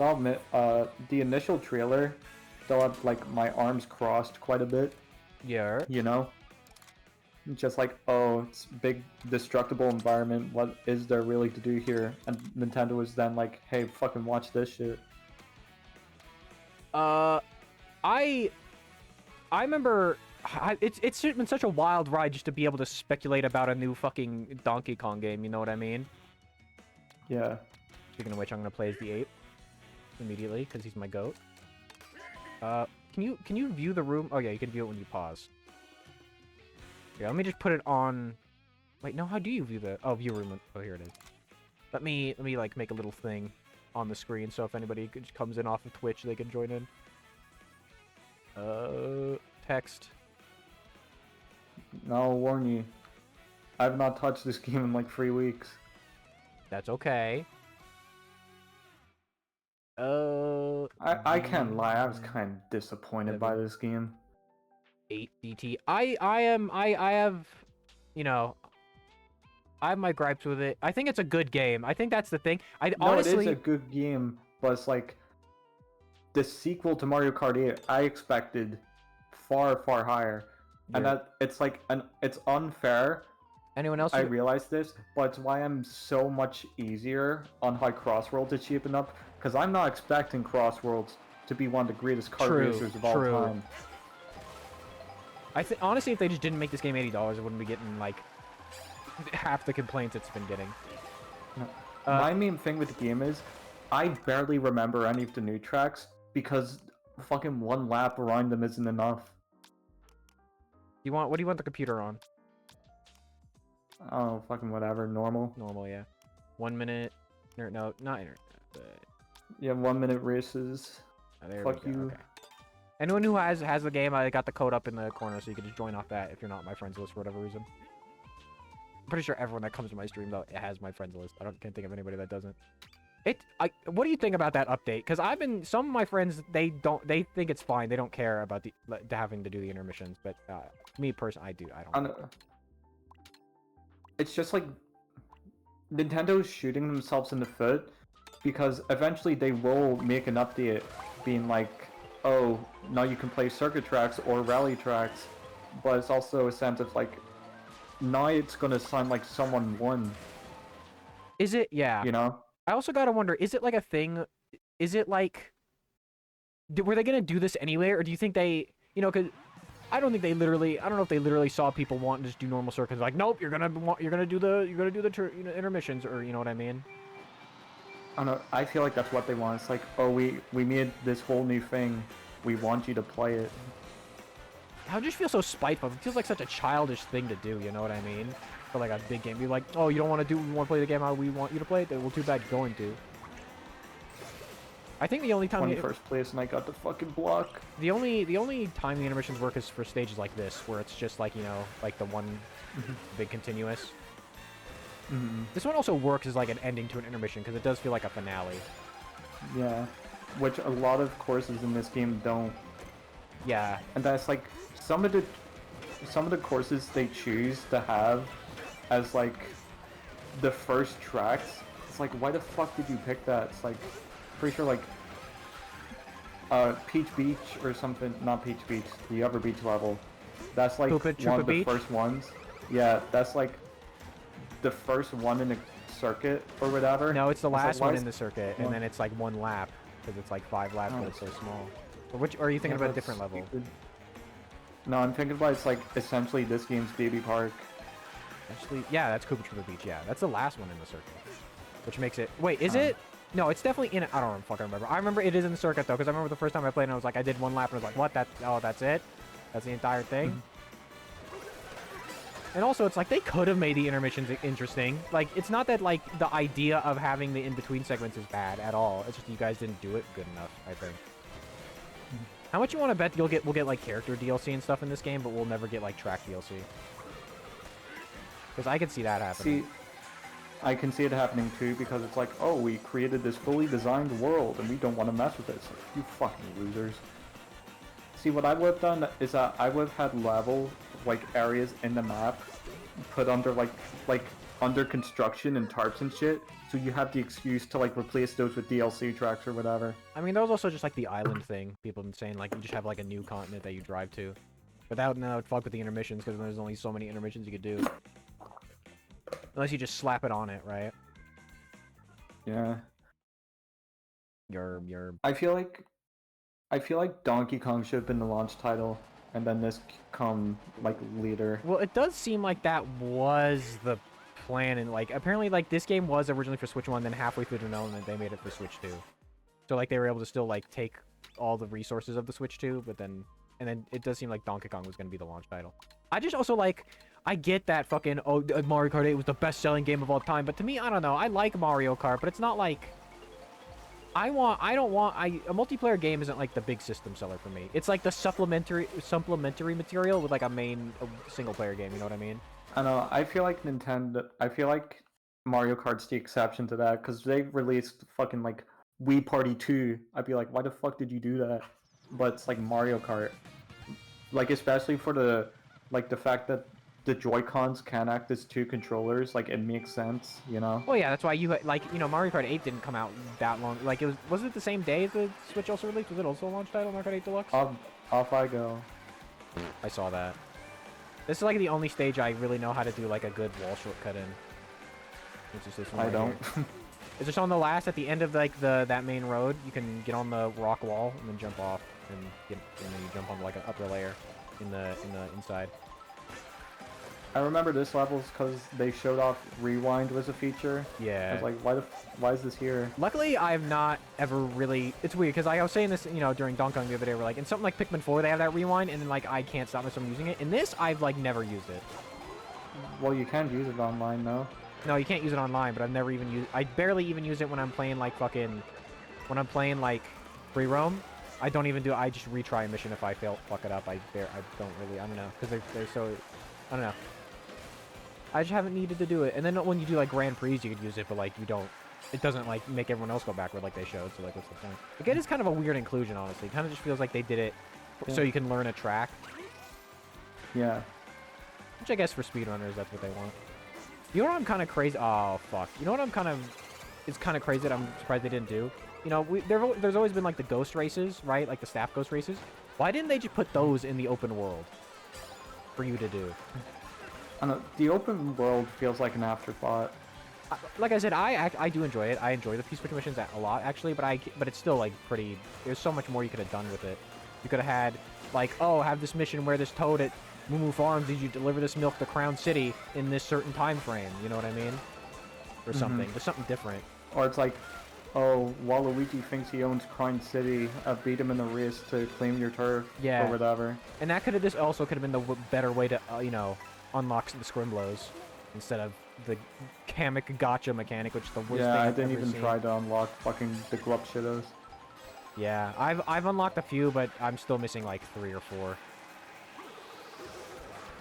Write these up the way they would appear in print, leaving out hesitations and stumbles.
I'll admit, the initial trailer still had like my arms crossed quite a bit. Yeah. You know, just like, oh, it's big destructible environment. What is there really to do here? And Nintendo was then like, hey, fucking watch this shit. I remember it's been such a wild ride just to be able to speculate about a new fucking Donkey Kong game. You know what I mean? Yeah. Speaking of which, I'm gonna play as the ape immediately because he's my goat. Can you view the room? Oh yeah, you can view it when you pause. Yeah, let me just put it on. Wait, no, how do you view the? Oh, view room. Oh, here it is. Let me like make a little thing on the screen so if anybody comes in off of Twitch, they can join in. Text. Now I'll warn you. I've not touched this game in like 3 weeks. That's okay. I can't lie, I was kind of disappointed by this game. 8DT. I have, you know, I have my gripes with it. I think it's a good game. I think that's the thing. Honestly, it is a good game, but it's like the sequel to Mario Kart 8. I expected far higher, and that it's like it's unfair. Anyone else? I realize this, but it's why I'm so much easier on how Crossworlds is shaping up, because I'm not expecting Crossworlds to be one of the greatest kart racers of all time. I think honestly, if they just didn't make this game $80, it wouldn't be getting like half the complaints it's been getting. My main thing with the game is I barely remember any of the new tracks because fucking one lap around them isn't enough. What do you want the computer on? Oh, fucking whatever. Normal. Normal, yeah. 1 minute. No, not internet. Yeah, 1 minute races. Fuck you. Okay. Anyone who has the game, I got the code up in the corner, so you can just join off that if you're not on my friends list for whatever reason. I'm pretty sure everyone that comes to my stream though it has my friends list. Can't think of anybody that doesn't. What do you think about that update? Because some of my friends they think it's fine. They don't care about the having to do the intermissions, but me personally, I don't. It's just like Nintendo's shooting themselves in the foot because eventually they will make an update being like, oh, now you can play circuit tracks or rally tracks, but it's also a sense of like, now it's gonna sound like someone won. Is it? Yeah. You know? I also gotta wonder, is it like a thing? Is it like, were they gonna do this anyway, or do you think they, because I don't know if they literally saw people wanting to just do normal circuits. Like, nope, you're gonna do the intermissions, or you know what I mean? I don't know. I feel like that's what they want. It's like, oh, we made this whole new thing. We want you to play it. I just feel so spiteful. It feels like such a childish thing to do. You know what I mean? For like a big game, be like, oh, you want to play the game how we want you to play it? Well, too bad you're going to. I think the only time 21st place and I got the fucking block. The only time the intermissions work is for stages like this, where it's just like, like the one big continuous. This one also works as like an ending to an intermission because it does feel like a finale. Yeah, which a lot of courses in this game don't. Yeah, and that's like some of the courses they choose to have as like the first tracks. It's like, why the fuck did you pick that? It's like, pretty sure like Peach Beach or something. Not Peach Beach, the other beach level. That's like one of the first ones. Yeah, that's like the first one in the circuit or whatever. No, it's the last one in the circuit, and then it's like one lap because it's like 5 laps, but it's so small. Or are you thinking about a different level? No, I'm thinking about it's like essentially this game's Baby Park. Actually, yeah, that's Koopa Troopa Beach. Yeah, that's the last one in the circuit, which makes it. Wait, is it? No, it's definitely in it. I don't fucking remember. I remember it is in the circuit though, because I remember the first time I played, and I was like, I did 1 lap, and I was like, what? That's it? That's the entire thing? And also, it's like they could have made the intermissions interesting. Like, it's not that like the idea of having the in-between segments is bad at all. It's just you guys didn't do it good enough, I think. How much you want to bet we'll get like character DLC and stuff in this game, but we'll never get like track DLC? Because I could see that happening. See, I can see it happening too, because it's like, oh, we created this fully designed world and we don't want to mess with it. It's like, you fucking losers. See, what I would have done is that I would have had level, like, areas in the map put under, like under construction and tarps and shit, so you have the excuse to like replace those with DLC tracks or whatever. I mean, there was also just like the island thing. People have been saying like you just have like a new continent that you drive to. But that would fuck with the intermissions because there's only so many intermissions you could do. Unless you just slap it on it, right? Yeah. Your I feel like Donkey Kong should have been the launch title, and then this come like later. Well, it does seem like that was the plan, and like apparently like this game was originally for Switch 1, then halfway through development they made it for Switch 2. So like they were able to still like take all the resources of the Switch 2, but then it does seem like Donkey Kong was gonna be the launch title. I just also like I get that fucking Mario Kart 8 was the best selling game of all time, but to me I don't know. I like Mario Kart, but it's not like a multiplayer game isn't like the big system seller for me. It's like the supplementary material with like a single player game, you know what I mean? I know, I feel like Mario Kart's the exception to that, because they released fucking like Wii Party 2. I'd be like, why the fuck did you do that? But it's like Mario Kart. Like, especially for the fact that the Joy-Cons can act as two controllers, like, it makes sense, you know? Well, yeah, that's why Mario Kart 8 didn't come out that long. Like, was it the same day the Switch also released? Was it also a launch title, Mario Kart 8 Deluxe? Off I go. I saw that. This is like the only stage I really know how to do like a good wall shortcut in. Which is this one I don't. It's just on the last, at the end of like that main road, you can get on the rock wall and then jump off, and then you jump on like an upper layer in the inside. I remember this levels because they showed off rewind was a feature. Yeah. I was like, why is this here? Luckily, I've not ever really. It's weird because I was saying this, during Donkey Kong the other day. We're like, in something like Pikmin 4, they have that rewind, and then like I can't stop myself from using it. In this, I've like never used it. Well, you can use it online though. No, you can't use it online, but I've never even used. I barely even use it when I'm playing like free roam. I don't even do. I just retry a mission if I fuck it up. I don't really. I don't know because they're so. I don't know. I just haven't needed to do it. And then when you do like Grand Prix, you could use it, but like you don't. It doesn't like make everyone else go backward like they showed. So like, what's the point? Like, it is kind of a weird inclusion, honestly. It kind of just feels like they did it so you can learn a track. Yeah. Which I guess for speedrunners, that's what they want. You know what I'm kind of crazy? Oh fuck. You know what I'm kind of? It's kind of crazy that I'm surprised they didn't do. There's always been like the ghost races, right? Like the staff ghost races. Why didn't they just put those in the open world for you to do? I don't know, the open world feels like an afterthought. Like I said, I do enjoy it. I enjoy the Peace Switch missions a lot, actually, but it's still like pretty. There's so much more you could have done with it. You could have had like, oh, have this mission where this toad at Moo Moo Farms needs you to deliver this milk to Crown City in this certain time frame. You know what I mean? Or something. There's something different. Or it's like, oh, Waluigi thinks he owns Crown City. Beat him in the race to claim your turf. Yeah. Or whatever. And that this also could have been the better way to unlocks the Scrimblows instead of the Kamek Gotcha mechanic, which is the worst thing I've didn't ever even seen. try to unlock fucking the Glup Shittos. Yeah, I've unlocked a few, but I'm still missing like 3 or 4.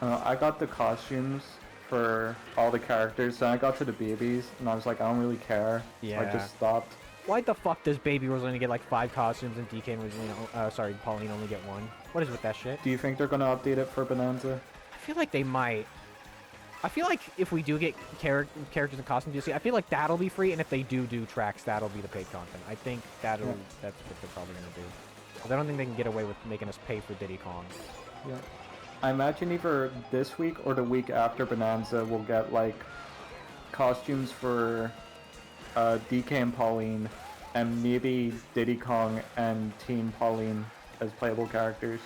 I got the costumes for all the characters, and I got to the babies, and I was like, I don't really care. Yeah. So I just stopped. Why the fuck does Baby Rosalina get like 5 costumes and DK and Rosalina, Pauline only get 1? What is with that shit? Do you think they're gonna update it for Bonanza? I feel like they might. I feel like if we do get characters and costumes DLC, I feel like that'll be free, and if they do tracks, that'll be the paid content. I think that's what they're probably gonna do. Because I don't think they can get away with making us pay for Diddy Kong. Yeah. I imagine either this week or the week after Bonanza we'll get like costumes for DK and Pauline, and maybe Diddy Kong and Team Pauline as playable characters.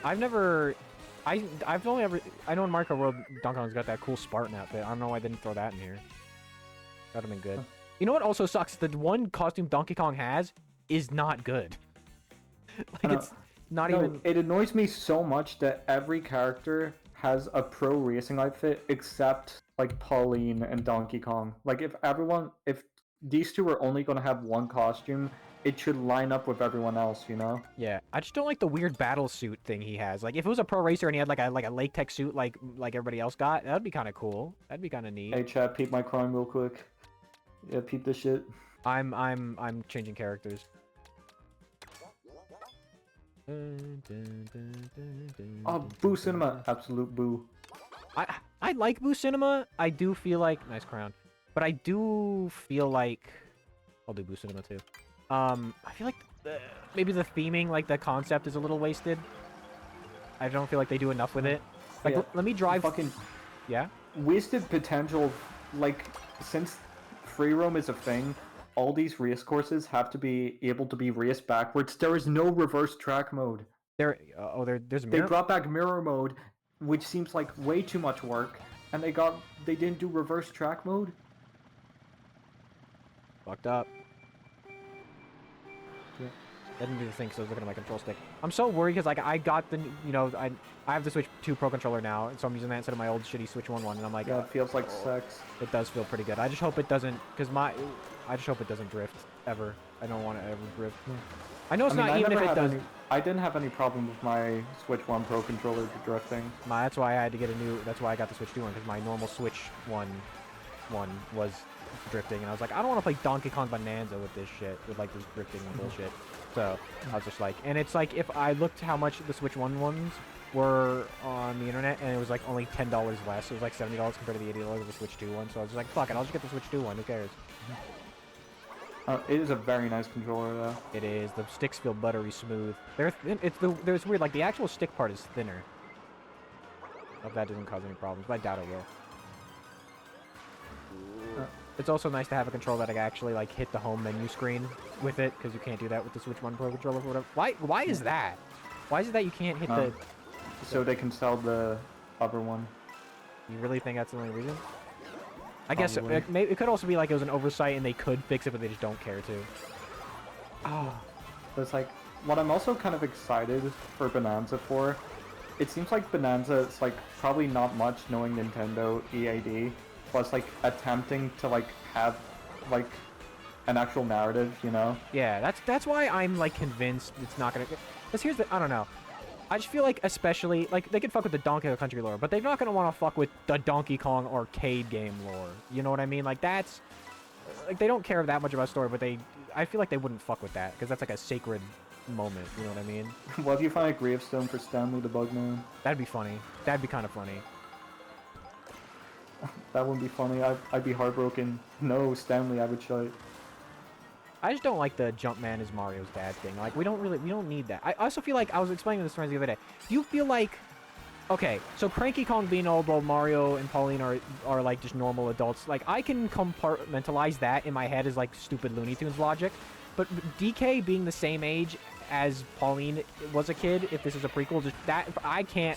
I've only ever. I know in Mario Kart World, Donkey Kong's got that cool Spartan outfit. I don't know why I didn't throw that in here. That'd have been good. You know what also sucks? The one costume Donkey Kong has is not good. Like, it's not even. It annoys me so much that every character has a pro racing outfit except like Pauline and Donkey Kong. Like, if these two are only going to have one costume, it should line up with everyone else, you know? Yeah, I just don't like the weird battle suit thing he has. Like, if it was a pro racer and he had like a lake tech suit like everybody else got, that'd be kind of cool. That'd be kind of neat. Hey chat, peep my crime real quick. Yeah, peep this shit. I'm changing characters. Oh, Boo Cinema, absolute boo. I like Boo Cinema. I do feel like nice crown, but I do feel like I'll do Boo Cinema too. I feel like maybe the theming, like the concept, is a little wasted. I don't feel like they do enough with it. Like, Yeah, let me drive. fucking Yeah. wasted potential. Like, since free roam is a thing, all these race courses have to be able to be raced backwards. There is no reverse track mode. There's a They mirror. brought back mirror mode, which seems like way too much work, and they didn't do reverse track mode. Fucked up. Yeah. I didn't do the thing because I was looking at my control stick. I'm so worried because like I got the I have the Switch 2 Pro controller now, and so I'm using that instead of my old shitty Switch 1 one, and I'm like, Yeah, it feels like sex. It does feel pretty good. I just hope it doesn't, I just hope it doesn't drift ever. I don't want to ever drift. I know it's not even if it does. I didn't have any problem with my Switch 1 Pro controller drifting. That's why I had to get a new. That's why I got the Switch 2 one, because my normal Switch one was drifting, and I was like, I don't want to play Donkey Kong Bonanza with this shit, with like this drifting bullshit. So I was just like, and it's like if I looked how much the Switch 1 ones were on the internet, and it was like only $10 less. It was like $70 compared to the $80 of the Switch 2 one. So I was just like, fuck it, I'll just get the Switch 2 one. Who cares? It is a very nice controller, though. It is. The sticks feel buttery smooth. There's weird. Like the actual stick part is thinner. Hope that doesn't cause any problems, but I doubt it will. It's also nice to have a controller that I can actually like hit the home menu screen with it, because you can't do that with the Switch 1 Pro controller or whatever. Why is that? Why is it that you can't hit the... So they can sell the other one. You really think that's the only reason? I guess so. It could also be like it was an oversight and they could fix it, but they just don't care to. Oh. It's like, what I'm also kind of excited for Bonanza for, it seems like Bonanza is like probably not much knowing Nintendo EAD, plus like attempting to like have like an actual narrative, you know? Yeah, that's why I'm like convinced it's not gonna. Because here's the, I don't know. I just feel like, especially, like, they could fuck with the Donkey Kong Country lore, but they're not gonna want to fuck with the Donkey Kong arcade game lore. You know what I mean? Like, that's... Like, they don't care that much about story, but I feel like they wouldn't fuck with that, because that's like a sacred moment, you know what I mean? What if you find a gravestone for Stanley the Bugman? That'd be funny. That'd be kind of funny. That wouldn't be funny. I'd be heartbroken. No, Stanley, I would shut. I just don't like the Jumpman is Mario's dad thing. Like, we don't need that. I also feel like, I was explaining this to friends the other day. Do you feel like, okay, so Cranky Kong being old while Mario and Pauline are like just normal adults. Like, I can compartmentalize that in my head as like stupid Looney Tunes logic. But DK being the same age as Pauline was a kid, if this is a prequel, just that, I can't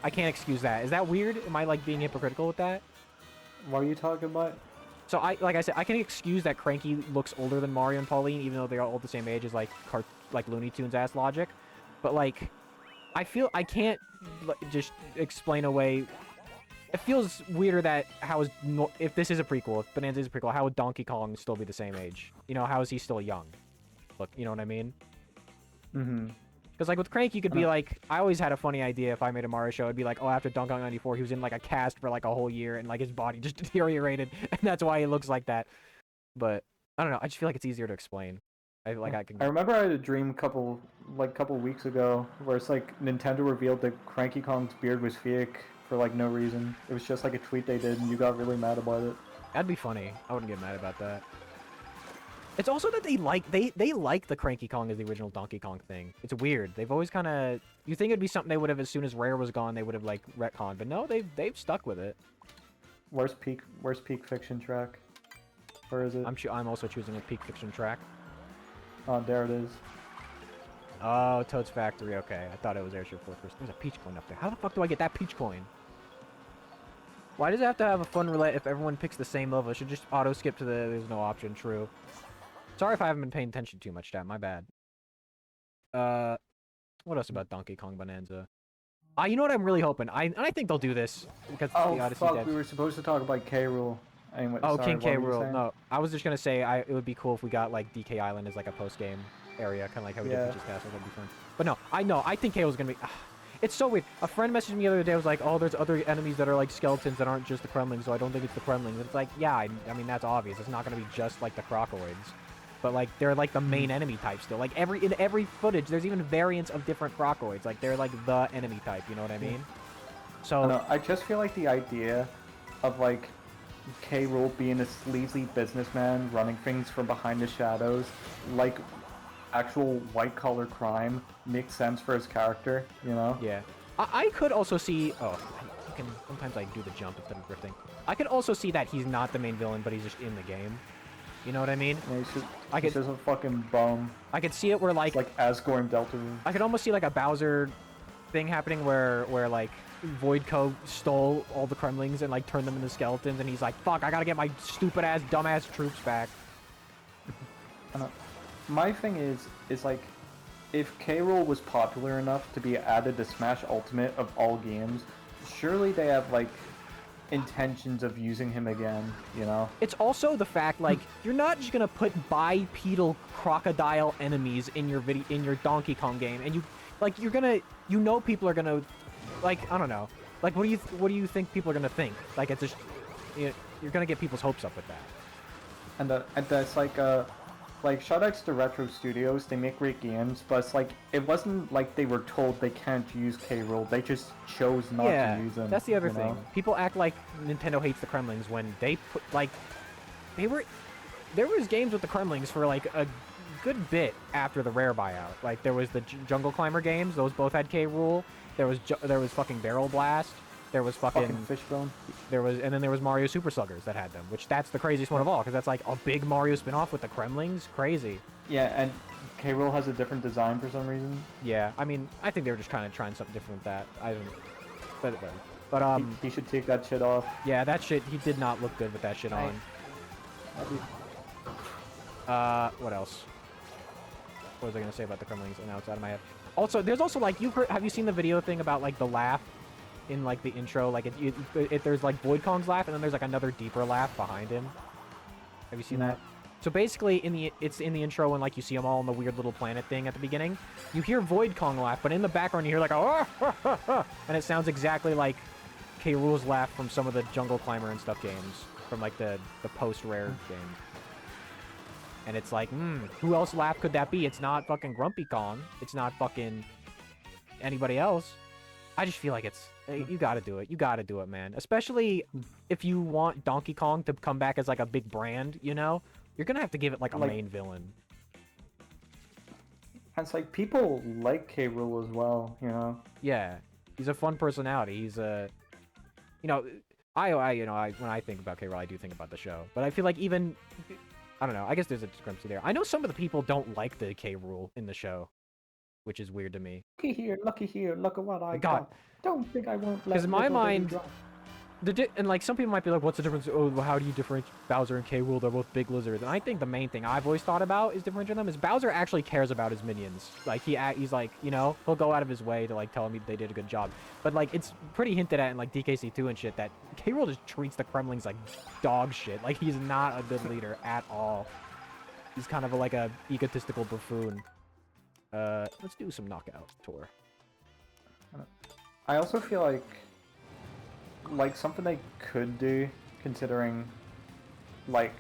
excuse that. Is that weird? Am I like being hypocritical with that? What are you talking about? So like I said, I can excuse that Cranky looks older than Mario and Pauline, even though they're all the same age as like Looney Tunes ass logic. But like, I feel I can't just explain away. It feels weirder that if this is a prequel, if Bonanza is a prequel, how would Donkey Kong still be the same age? You know, how is he still young? Look, you know what I mean? Mm-hmm. Because, like, with Crank, you could be like, I always had a funny idea if I made a Mario show. It'd be like, oh, after Donkey Kong 94, he was in, like, a cast for, like, a whole year, and, like, his body just deteriorated, and that's why he looks like that. But, I don't know. I just feel like it's easier to explain. I remember I had a dream couple weeks ago where it's like Nintendo revealed that Cranky Kong's beard was fake for, like, no reason. It was just, like, a tweet they did, and you got really mad about it. That'd be funny. I wouldn't get mad about that. It's also that they like the Cranky Kong as the original Donkey Kong thing. It's weird. They've always kind of... You think it'd be something they would have, as soon as Rare was gone, they would have, like, retconned. But no, they've stuck with it. Where's Peak Fiction track? Where is it? I'm also choosing a Peak Fiction track. Oh, there it is. Oh, Toad's Factory. Okay, I thought it was Airship Fortress. There's a Peach Coin up there. How the fuck do I get that Peach Coin? Why does it have to have a fun roulette if everyone picks the same level? It should just auto-skip to there's no option. True. Sorry if I haven't been paying attention too much, chat. My bad. What else about Donkey Kong Bonanza? You know what I'm really hoping? I think they'll do this because oh, the Odyssey fuck, devs. we were supposed to talk about K. Rool. Anyway, oh, sorry, King K. Rool. No, I was just gonna say it would be cool if we got like DK Island as like a post-game area, kind of like how we did Peach's Castle. That'd be fun. But no, I think K was gonna be. It's so weird. A friend messaged me the other day. Was like, "Oh, there's other enemies that are like skeletons that aren't just the Kremlings, so I don't think it's the Kremlings." It's like, yeah, I mean that's obvious. It's not gonna be just like the Crocoids, but like they're like the main enemy type still. Like in every footage, there's even variants of different Crocoids. Like they're like the enemy type. You know what I mean? So I just feel like the idea of like K. Rool being a sleazy businessman running things from behind the shadows, like actual white collar crime, makes sense for his character. You know? yeah, I could also see. Oh, sometimes I do the jump instead of drifting. I could also see that he's not the main villain, but he's just in the game. You know what I mean? Yeah, he's just a fucking bum. I could see it where like It's like Asgore and Delta. I could almost see like a Bowser thing happening where like Voidco stole all the Kremlings and like turned them into skeletons, and he's like, "Fuck, I gotta get my stupid ass, dumbass troops back." My thing is like, if K. Rool was popular enough to be added to Smash Ultimate of all games, surely they have like intentions of using him again, you know? It's also the fact like you're not just gonna put bipedal crocodile enemies in your Donkey Kong game, and you're gonna people are gonna like, I don't know, like what do you think people are gonna think? Like it's just you're gonna get people's hopes up with that. And that's like shout outs to Retro Studios, they make great games, but it's like it wasn't like they were told they can't use K. Rool, they just chose not to use him. That's the other you thing. know? People act like Nintendo hates the Kremlings when they put like there was games with the Kremlings for like a good bit after the Rare buyout. Like there was the Jungle Climber games; those both had K. Rool. There was fucking Barrel Blast. There was fucking Fishbone. And then there was Mario Super Sluggers that had them, which that's the craziest one of all because that's like a big Mario spin-off with the Kremlings. Crazy. Yeah, and K. Rool has a different design for some reason. Yeah, I mean, I think they were just kind of trying something different with that. I don't. But He should take that shit off. yeah, that shit. He did not look good with that shit on. What else? What was I gonna say about the Kremlings? And now it's out of my head. Also, there's also like have you seen the video thing about like the laugh in like the intro? Like there's like Void Kong's laugh, and then there's like another deeper laugh behind him. Have you seen that? So basically, it's in the intro when like you see them all in the weird little planet thing at the beginning. You hear Void Kong laugh, but in the background you hear like a and it sounds exactly like K. Rool's laugh from some of the Jungle Climber and stuff games from like the post-Rare games. And it's like, who else laugh could that be? It's not fucking Grumpy Kong. It's not fucking anybody else. I just feel like it's you gotta do it. You gotta do it, man. Especially if you want Donkey Kong to come back as like a big brand, you know? You're gonna have to give it like a main villain. And it's like people like K. Rool as well, you know? Yeah. He's a fun personality. He's a you know, I when I think about K. Rool, I do think about the show. But I feel like even I don't know, I guess there's a discrepancy there. I know some of the people don't like the K. Rool in the show, which is weird to me. Looky here, look at what I got. Don't think I won't let because in my little baby mind, drop. and like some people might be like, what's the difference? Oh, well, how do you differentiate Bowser and K. Rool? They're both big lizards. And I think the main thing I've always thought about is differentiating them is Bowser actually cares about his minions. Like he's like, you know, he'll go out of his way to like tell them they did a good job. But like it's pretty hinted at in like DKC2 and shit that K. Rool just treats the Kremlings like dog shit. Like he's not a good leader at all. He's kind of like a egotistical buffoon. Let's do some knockout tour. I also feel like something they could do, considering like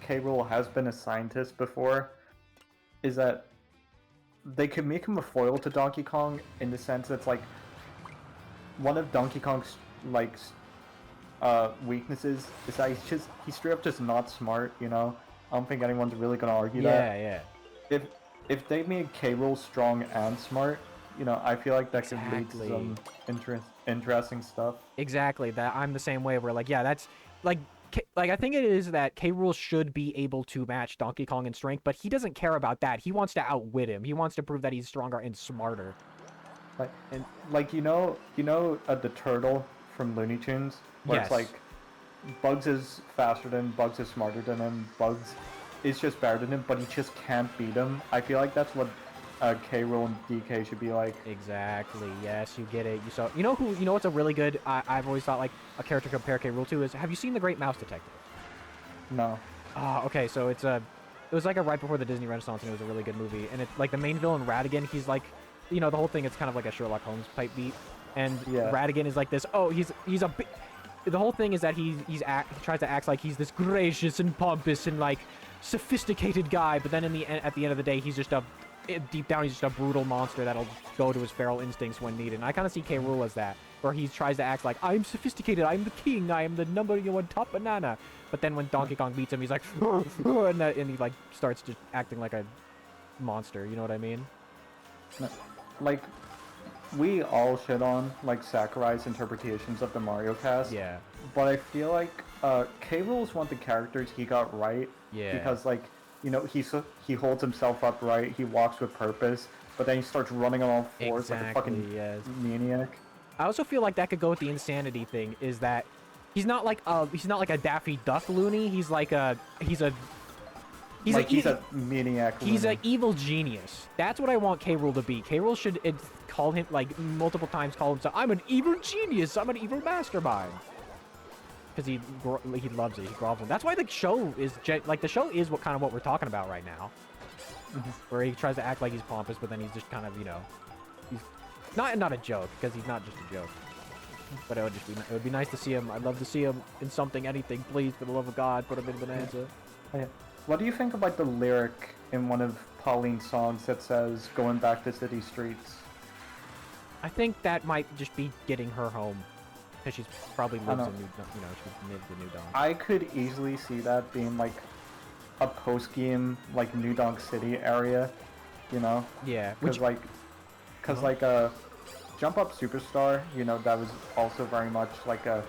K. Rool has been a scientist before, is that they could make him a foil to Donkey Kong in the sense that's like one of Donkey Kong's like weaknesses is that he's straight up just not smart, you know? I don't think anyone's really gonna argue that. Yeah. If they made K. Rool strong and smart, you know, I feel like that could lead to some interesting stuff. Exactly. That I'm the same way. Where like, yeah, that's like I think it is that K. Rool should be able to match Donkey Kong in strength, but he doesn't care about that. He wants to outwit him. He wants to prove that he's stronger and smarter. Like you know the turtle from Looney Tunes, where it's like Bugs is faster than Bugs is smarter than him. Bugs is just better than him, but he just can't beat him. I feel like that's what K. Rool and DK should be like. Exactly. Yes, you get it. You know what's a really good I've always thought like a character to compare K. Rool to is, have you seen The Great Mouse Detective? No. Okay, so it was like a right before the Disney Renaissance, and it was a really good movie. And it's like the main villain Ratigan, he's like, you know, the whole thing it's kind of like a Sherlock Holmes type beat. And Ratigan is like this, he's a the whole thing is that he tries to act like he's this gracious and pompous and like sophisticated guy, but then at the end of the day, he's just deep down he's just a brutal monster that'll go to his feral instincts when needed. And I kind of see K. Rool as that. where he tries to act like, I'm sophisticated, I'm the king, I am the number one top banana. But then when Donkey Kong beats him, he's like, and he like starts just acting like a monster. You know what I mean? Like, we all shit on like Sakurai's interpretations of the Mario cast. Yeah. But I feel like K. Rool is one of the characters he got right. Yeah. Because like, you know, he holds himself upright, he walks with purpose, but then he starts running on all fours like a fucking maniac. I also feel like that could go with the insanity thing. Is that he's not like a Daffy Duck loony. He's like he's a maniac. He's an evil genius. That's what I want K. Rool to be. K. Rool should call him like multiple times. Call himself, I'm an evil genius. I'm an evil mastermind. Because he loves it. He grovels. That's why the show is like the show is what we're talking about right now. Where he tries to act like he's pompous, but then he's just kind of, you know, he's not a joke, because he's not just a joke. But it would be nice to see him. I'd love to see him in something, anything, please, for the love of God, put him in Bonanza. Yeah. What do you think about the lyric in one of Pauline's songs that says, going back to city streets? I think that might just be getting her home. Because she's probably lives in she's lived in New Donk. I could easily see that being like a post-game, like, New Donk City area, you know? Yeah. Because Jump Up Superstar, you know, that was also very much like a,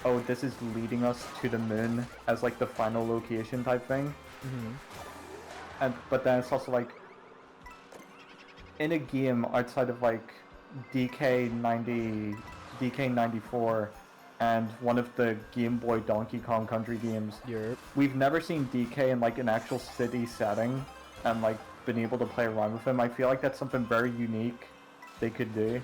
oh, this is leading us to the moon as like the final location type thing. But then it's also like, in a game outside of like DK94 and one of the Game Boy Donkey Kong Country games, we've never seen DK in like an actual city setting and like been able to play around with him. I feel like that's something very unique they could do.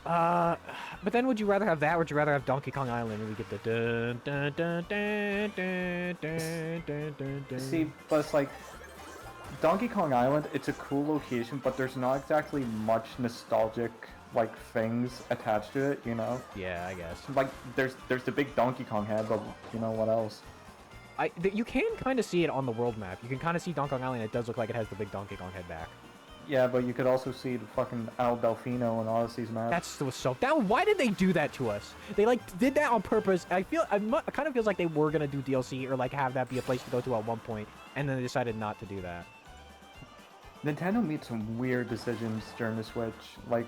But then would you rather have that, or would you rather have Donkey Kong Island and we get the dun dun dun dun dun dun dun dun dun? See, but it's like Donkey Kong Island, it's a cool location, but there's not exactly much nostalgic like things attached to it, you know? Yeah, I guess. Like there's the big Donkey Kong head, but you know what else? You can kind of see it on the world map. You can kind of see Donkey Kong Island. It does look like it has the big Donkey Kong head back. Yeah, but you could also see the fucking Al Delfino on Odyssey's map. Why did they do that to us? They like did that on purpose. It kind of feels like they were gonna do DLC or like have that be a place to go to at one point, and then they decided not to do that. Nintendo made some weird decisions during the Switch. Like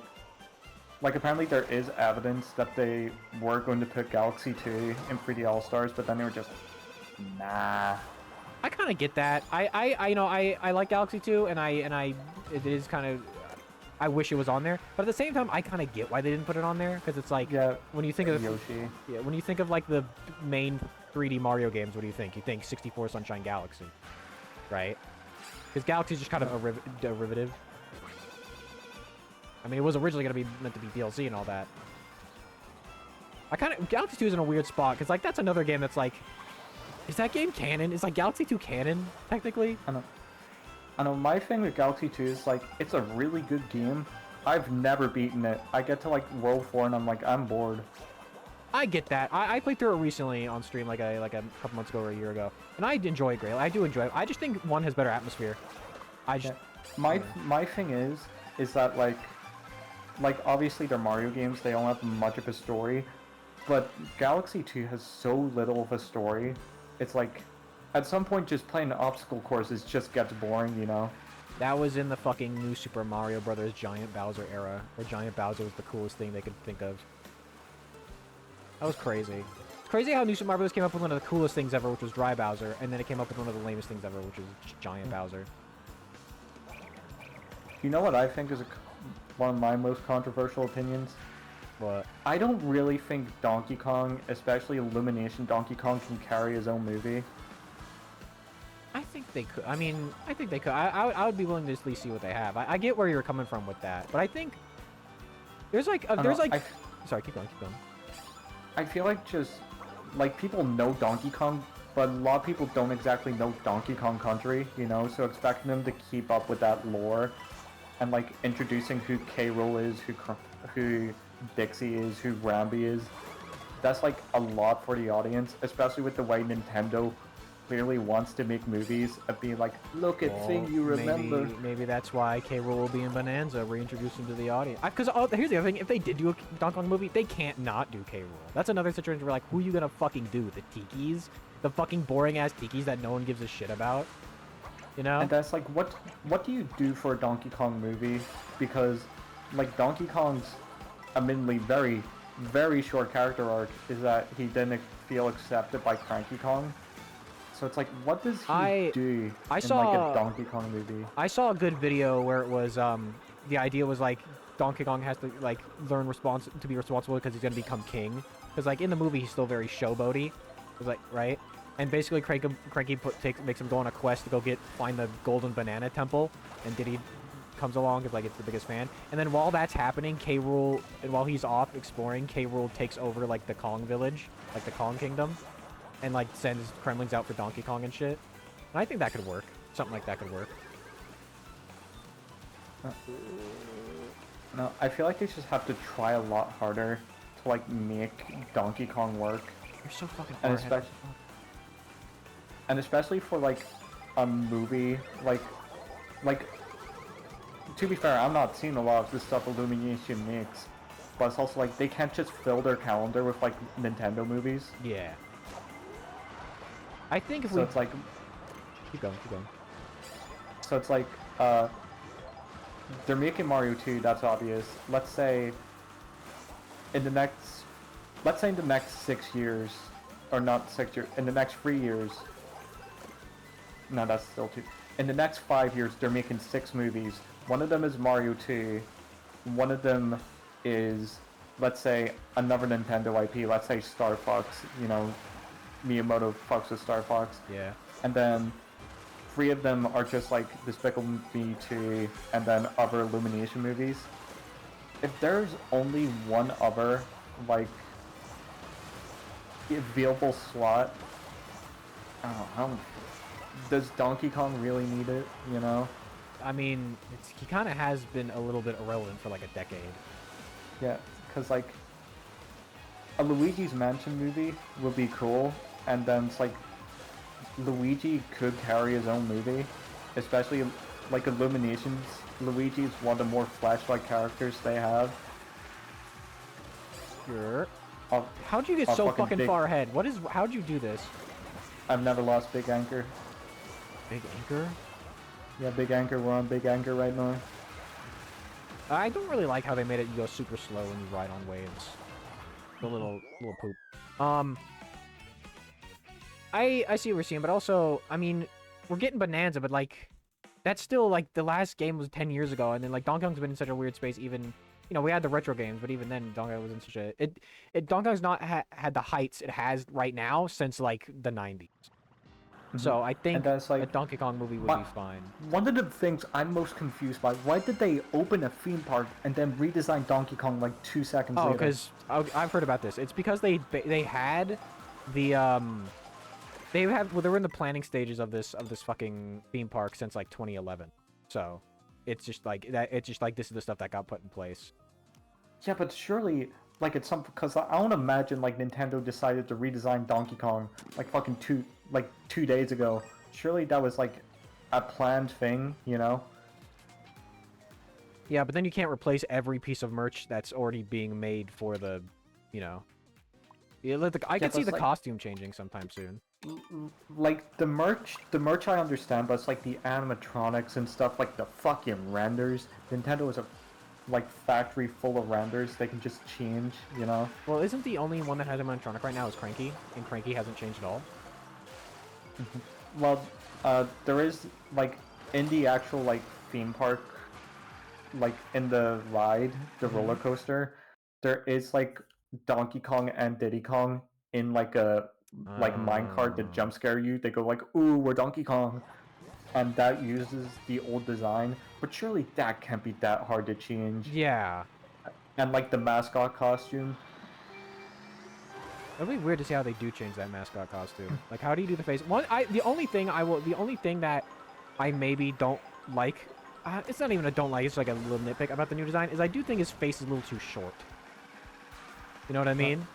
apparently there is evidence that they were going to put Galaxy 2 in 3D All Stars, but then they were just, nah. I kind of get that. I like Galaxy 2, and it is kind of, I wish it was on there. But at the same time, I kind of get why they didn't put it on there, because it's like, when you think of Yoshi. Yeah, when you think of like the main 3D Mario games, what do you think? You think 64 Sunshine Galaxy, right? Because Galaxy is just kind of a derivative. I mean, it was originally going to be meant to be DLC and all that. Galaxy 2 is in a weird spot, because like that's another game that's like, is that game canon? Is like Galaxy 2 canon, technically? I know, my thing with Galaxy 2 is like, it's a really good game. I've never beaten it. I get to like World 4 and I'm like, I'm bored. I get that. I played through it recently on stream like a couple months ago or a year ago. And I enjoy it greatly. I do enjoy it. I just think 1 has better atmosphere. My thing is that like obviously they're Mario games, they don't have much of a story, but Galaxy 2 has so little of a story. It's like, at some point just playing obstacle courses just gets boring, you know? That was in the fucking new Super Mario Brothers Giant Bowser era, where Giant Bowser was the coolest thing they could think of. That was crazy. It's crazy how New Super Mario Bros. Came up with one of the coolest things ever, which was Dry Bowser, and then it came up with one of the lamest things ever, which was just Giant Bowser. You know what I think is one of my most controversial opinions? What? I don't really think Donkey Kong, especially Illumination Donkey Kong, can carry his own movie. I think they could. I mean, I think they could. I would be willing to at least see what they have. I get where you're coming from with that, but I think there's like sorry, keep going. I feel like just like people know Donkey Kong, but a lot of people don't exactly know Donkey Kong Country, you know. So expecting them to keep up with that lore and like introducing who K. Rool is, who Dixie is, who Rambi is, that's like a lot for the audience, especially with the way Nintendo clearly wants to make movies of being like, look at thing you remember. Maybe that's why K. Rool will be in Bonanza, reintroduce him to the audience. Because here's the other thing: if they did do a Donkey Kong movie, they can't not do K. Rool. That's another situation where like, who are you gonna fucking do? The tikis, the fucking boring ass tikis that no one gives a shit about. You know? And that's like, what do you do for a Donkey Kong movie? Because, like, Donkey Kong's admittedly very, very short character arc is that he didn't feel accepted by Cranky Kong. So it's like, what does he do in like a Donkey Kong movie? I saw a good video where it was, the idea was like, Donkey Kong has to like learn to be responsible because he's gonna become king. Because like in the movie he's still very showboaty. It's like, right? And basically, Cranky makes him go on a quest to go find the Golden Banana Temple, and Diddy comes along because like it's the biggest fan. And then while that's happening, K. Rool, and while he's off exploring, K. Rool takes over like the Kong village, like the Kong Kingdom, and like sends Kremlings out for Donkey Kong and shit. And I think that could work. Something like that could work. No, I feel like they just have to try a lot harder to like make Donkey Kong work. You're so fucking far ahead. And especially for like a movie, like to be fair, I'm not seeing a lot of this stuff Illumination makes, but it's also like they can't just fill their calendar with like Nintendo movies. Yeah. I think if so it's like keep going. So it's like they're making Mario 2, that's obvious. Let's say in the next 6 years, or not 6 years, in the next 3 years. No, that's still 2. In the next 5 years, they're making 6 movies. One of them is Mario 2. One of them is, let's say, another Nintendo IP. Let's say Star Fox. You know, Miyamoto fucks with Star Fox. Yeah. And then 3 of them are just like Despicable Me 2, and then other Illumination movies. If there's only one other, like, available slot, I don't know, does Donkey Kong really need it, you know? I mean, he kind of has been a little bit irrelevant for like a decade. Yeah, because like, a Luigi's Mansion movie would be cool, and then it's like, Luigi could carry his own movie, especially like Illuminations. Luigi is one of the more Flash-like characters they have. Sure. How'd you get so fucking far ahead? How'd you do this? I've never lost Big Anchor. Big Anchor? Yeah, Big Anchor. We're on Big Anchor right now. I don't really like how they made it you go super slow when you ride on waves. The little poop. I see what we're seeing, but also, I mean, we're getting Bonanza, but like, that's still like the last game was 10 years ago, and then like Donkey Kong's been in such a weird space. Even, you know, we had the retro games, but even then, Donkey Kong was in such a Donkey Kong's not had the heights it has right now since like the 90s. So I think like, a Donkey Kong movie would be fine. One of the things I'm most confused by, why did they open a theme park and then redesign Donkey Kong like 2 seconds later? Oh, because I've heard about this. It's because they had the well, they were in the planning stages of this fucking theme park since like 2011. So it's just like that. It's just like this is the stuff that got put in place. Yeah, but surely like it's something, because I don't imagine like Nintendo decided to redesign Donkey Kong like fucking 2 days ago. Surely that was like a planned thing, you know? Yeah, but then you can't replace every piece of merch that's already being made for the, you know. Yeah, I can see the costume changing sometime soon. Like the merch I understand, but it's like the animatronics and stuff, like the fucking renders. Nintendo is a like factory full of renders. They can just change, you know. Well, isn't the only one that has animatronic right now is Cranky, and Cranky hasn't changed at all? Well, there is like in the actual like theme park, like in the ride, the roller coaster, there is like Donkey Kong and Diddy Kong in like a minecart to jump scare you. They go like, "Ooh, we're Donkey Kong," and that uses the old design. But surely that can't be that hard to change. Yeah. And like the mascot costume. It'd be weird to see how they do change that mascot costume. Like, how do you do the face? The only thing that I maybe don't like, it's not even a don't like, it's like a little nitpick about the new design, is I do think his face is a little too short. You know what I mean?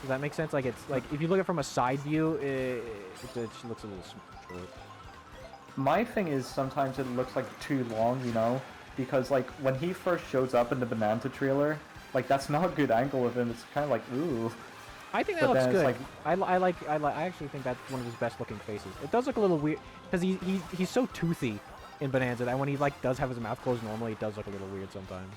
Does that make sense? Like it's like if you look at it from a side view, it just looks a little short. My thing is sometimes it looks like too long, you know, because like when he first shows up in the Bonanza trailer, like that's not a good angle of him. It's kind of like ooh. I think that But looks then it's good. like I actually think that's one of his best looking faces. It does look a little weird because he's so toothy in Bonanza that when he like does have his mouth closed normally, it does look a little weird sometimes.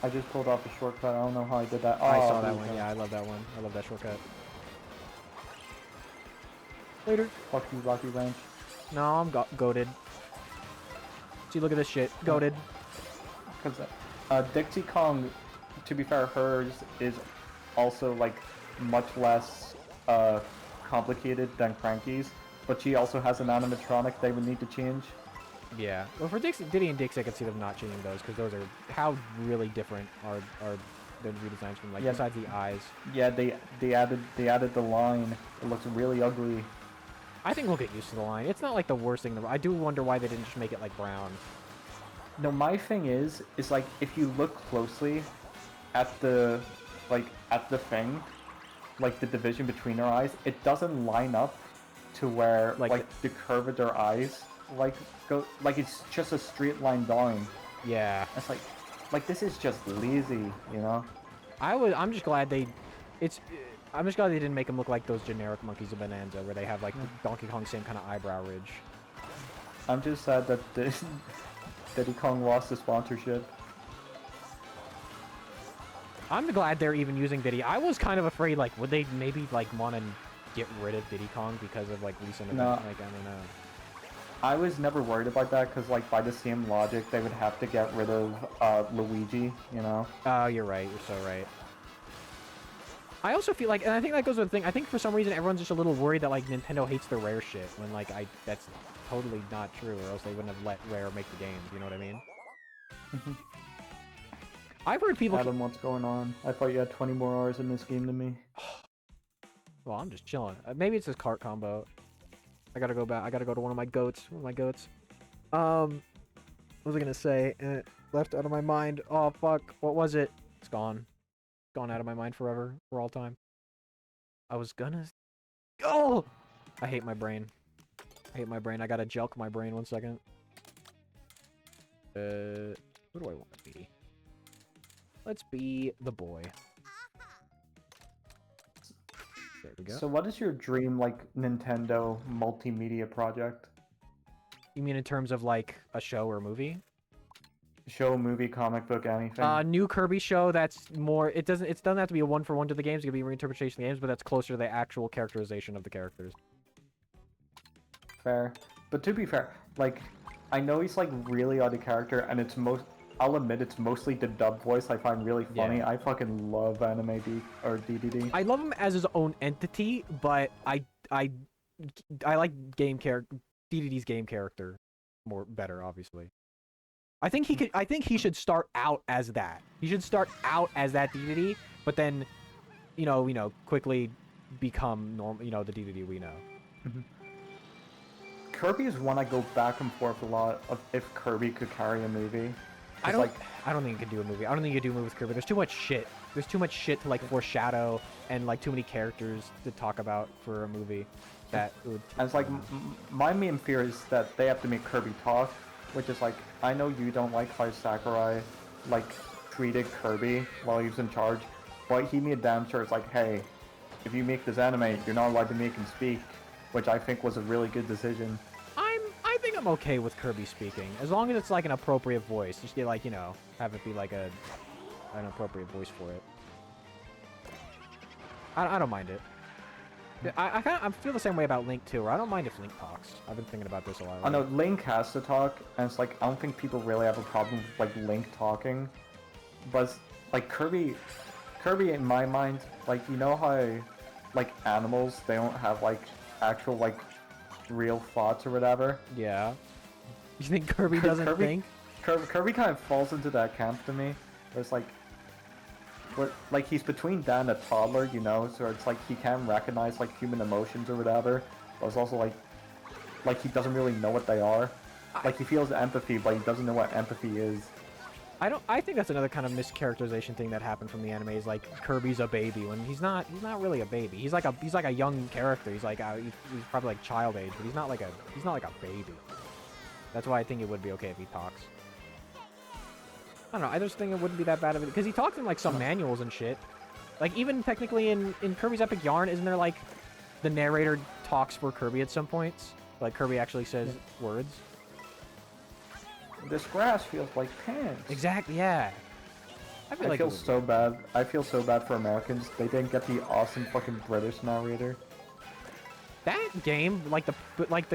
I just pulled off a shortcut. I don't know how I did that. Oh, I saw that one. Yeah, I love that one. I love that shortcut. Later. Fuck you, Rocky Ranch. No, I'm goated. See, look at this shit. Goated. Because Dixie Kong, to be fair, hers is also like much less complicated than Cranky's, but she also has an animatronic they would need to change. Yeah. Well, for Diddy and Dixie, I could see them not changing those because those are how really different are the redesigns from like besides the eyes. Yeah, they added the line. It looks really ugly. I think we'll get used to the line. It's not like the worst thing. I do wonder why they didn't just make it like brown. No, my thing is like if you look closely at the thing, like the division between her eyes, it doesn't line up to where like the curve of their eyes go like it's just a straight line down. Yeah. It's like this is just lazy, you know. I'm just glad I'm just glad they didn't make them look like those generic monkeys of Bonanza where they have like Donkey Kong same kind of eyebrow ridge. I'm just sad that Diddy Kong lost the sponsorship. I'm glad they're even using Diddy. I was kind of afraid, like, would they maybe, like, want to get rid of Diddy Kong because of, like, recent events? Like, I don't know. I was never worried about that because, like, by the same logic, they would have to get rid of Luigi, you know? Oh, you're right. You're so right. I also feel like, and I think that goes with the thing, I think for some reason everyone's just a little worried that, like, Nintendo hates the Rare shit when, like, that's totally not true, or else they wouldn't have let Rare make the games, you know what I mean? I've heard people... Adam, what's going on? I thought you had 20 more hours in this game than me. Well, I'm just chilling. Maybe it's this Kart combo. I gotta go back. I gotta go to one of my goats. What was I gonna say? And it left out of my mind. Oh, fuck. What was it? It's gone. Gone out of my mind forever. For all time. I was gonna... Oh! I hate my brain. I hate my brain. I gotta jelk my brain 1 second. Who do I want to be? Let's be the boy. There we go. So what is your dream, like, Nintendo multimedia project? You mean in terms of, like, a show or a movie? Show, movie, comic book, anything? New Kirby show that's more... It doesn't have to be a one-for-one to the games. It could be a reinterpretation of the games, but that's closer to the actual characterization of the characters. Fair. But to be fair, like, I know he's, like, really out of character, and it's I'll admit it's mostly the dub voice I find really funny. Yeah. I fucking love anime or DDD. I love him as his own entity, but I like DDD's game character better, obviously. I think he should start out as that. He should start out as that DDD, but then, you know, quickly become normal. The DDD we know. Kirby is one I go back and forth a lot of if Kirby could carry a movie. I don't think you can do a movie. I don't think you can do a movie with Kirby. There's too much shit. There's too much shit to like foreshadow and like too many characters to talk about for a movie. That would. And it's like my main fear is that they have to make Kirby talk, which is like I know you don't like how Sakurai like treated Kirby while he was in charge, but he made damn sure it's like, hey, if you make this anime, you're not allowed to make him speak, which I think was a really good decision. I think I'm okay with Kirby speaking, as long as it's like an appropriate voice. Just get like, have it be like an appropriate voice for it. I don't mind it. I feel the same way about Link too, where I don't mind if Link talks. I've been thinking about this a lot. I know Link has to talk, and it's like I don't think people really have a problem with like Link talking, but like Kirby in my mind, like you know how like animals they don't have like actual like real thoughts or whatever. Yeah. You think Kirby doesn't think? Kirby kind of falls into that camp to me. It's like, like he's between that and a toddler, so it's like he can recognize like human emotions or whatever, but it's also like he doesn't really know what they are. Like he feels empathy, but he doesn't know what empathy is. I think that's another kind of mischaracterization thing that happened from the anime is like Kirby's a baby when he's not really a baby. He's like a young character. He's like he's probably like child age, but he's not like a baby. That's why I think it would be okay if he talks. I don't know. I just think it wouldn't be that bad of it because he talks in like some manuals and shit. Like even technically in Kirby's Epic Yarn, isn't there like the narrator talks for Kirby at some points? Like Kirby actually says words. This grass feels like pants. Exactly. Yeah. I feel so bad. I feel so bad for Americans. They didn't get the awesome fucking British narrator. That game, like the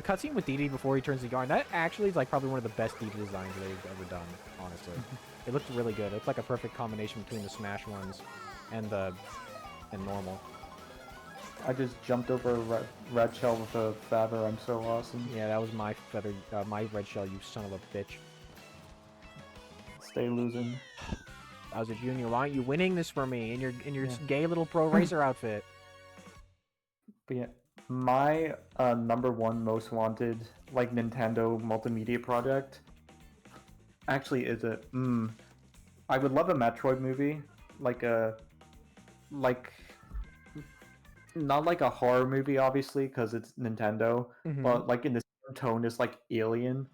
cutscene with Dee Dee before he turns the yarn, that actually is like probably one of the best Dee Dee designs they've ever done. Honestly, it looked really good. It's like a perfect combination between the Smash ones and normal. I just jumped over a red shell with a feather. I'm so awesome. Yeah, that was my feather, my red shell. You son of a bitch. Stay losing. Bowser Jr., why aren't you winning this for me in your gay little pro racer outfit? But yeah, my #1 most wanted like Nintendo multimedia project actually is a I would love a Metroid movie, like not like a horror movie obviously because it's Nintendo, but like in the same tone as like Alien.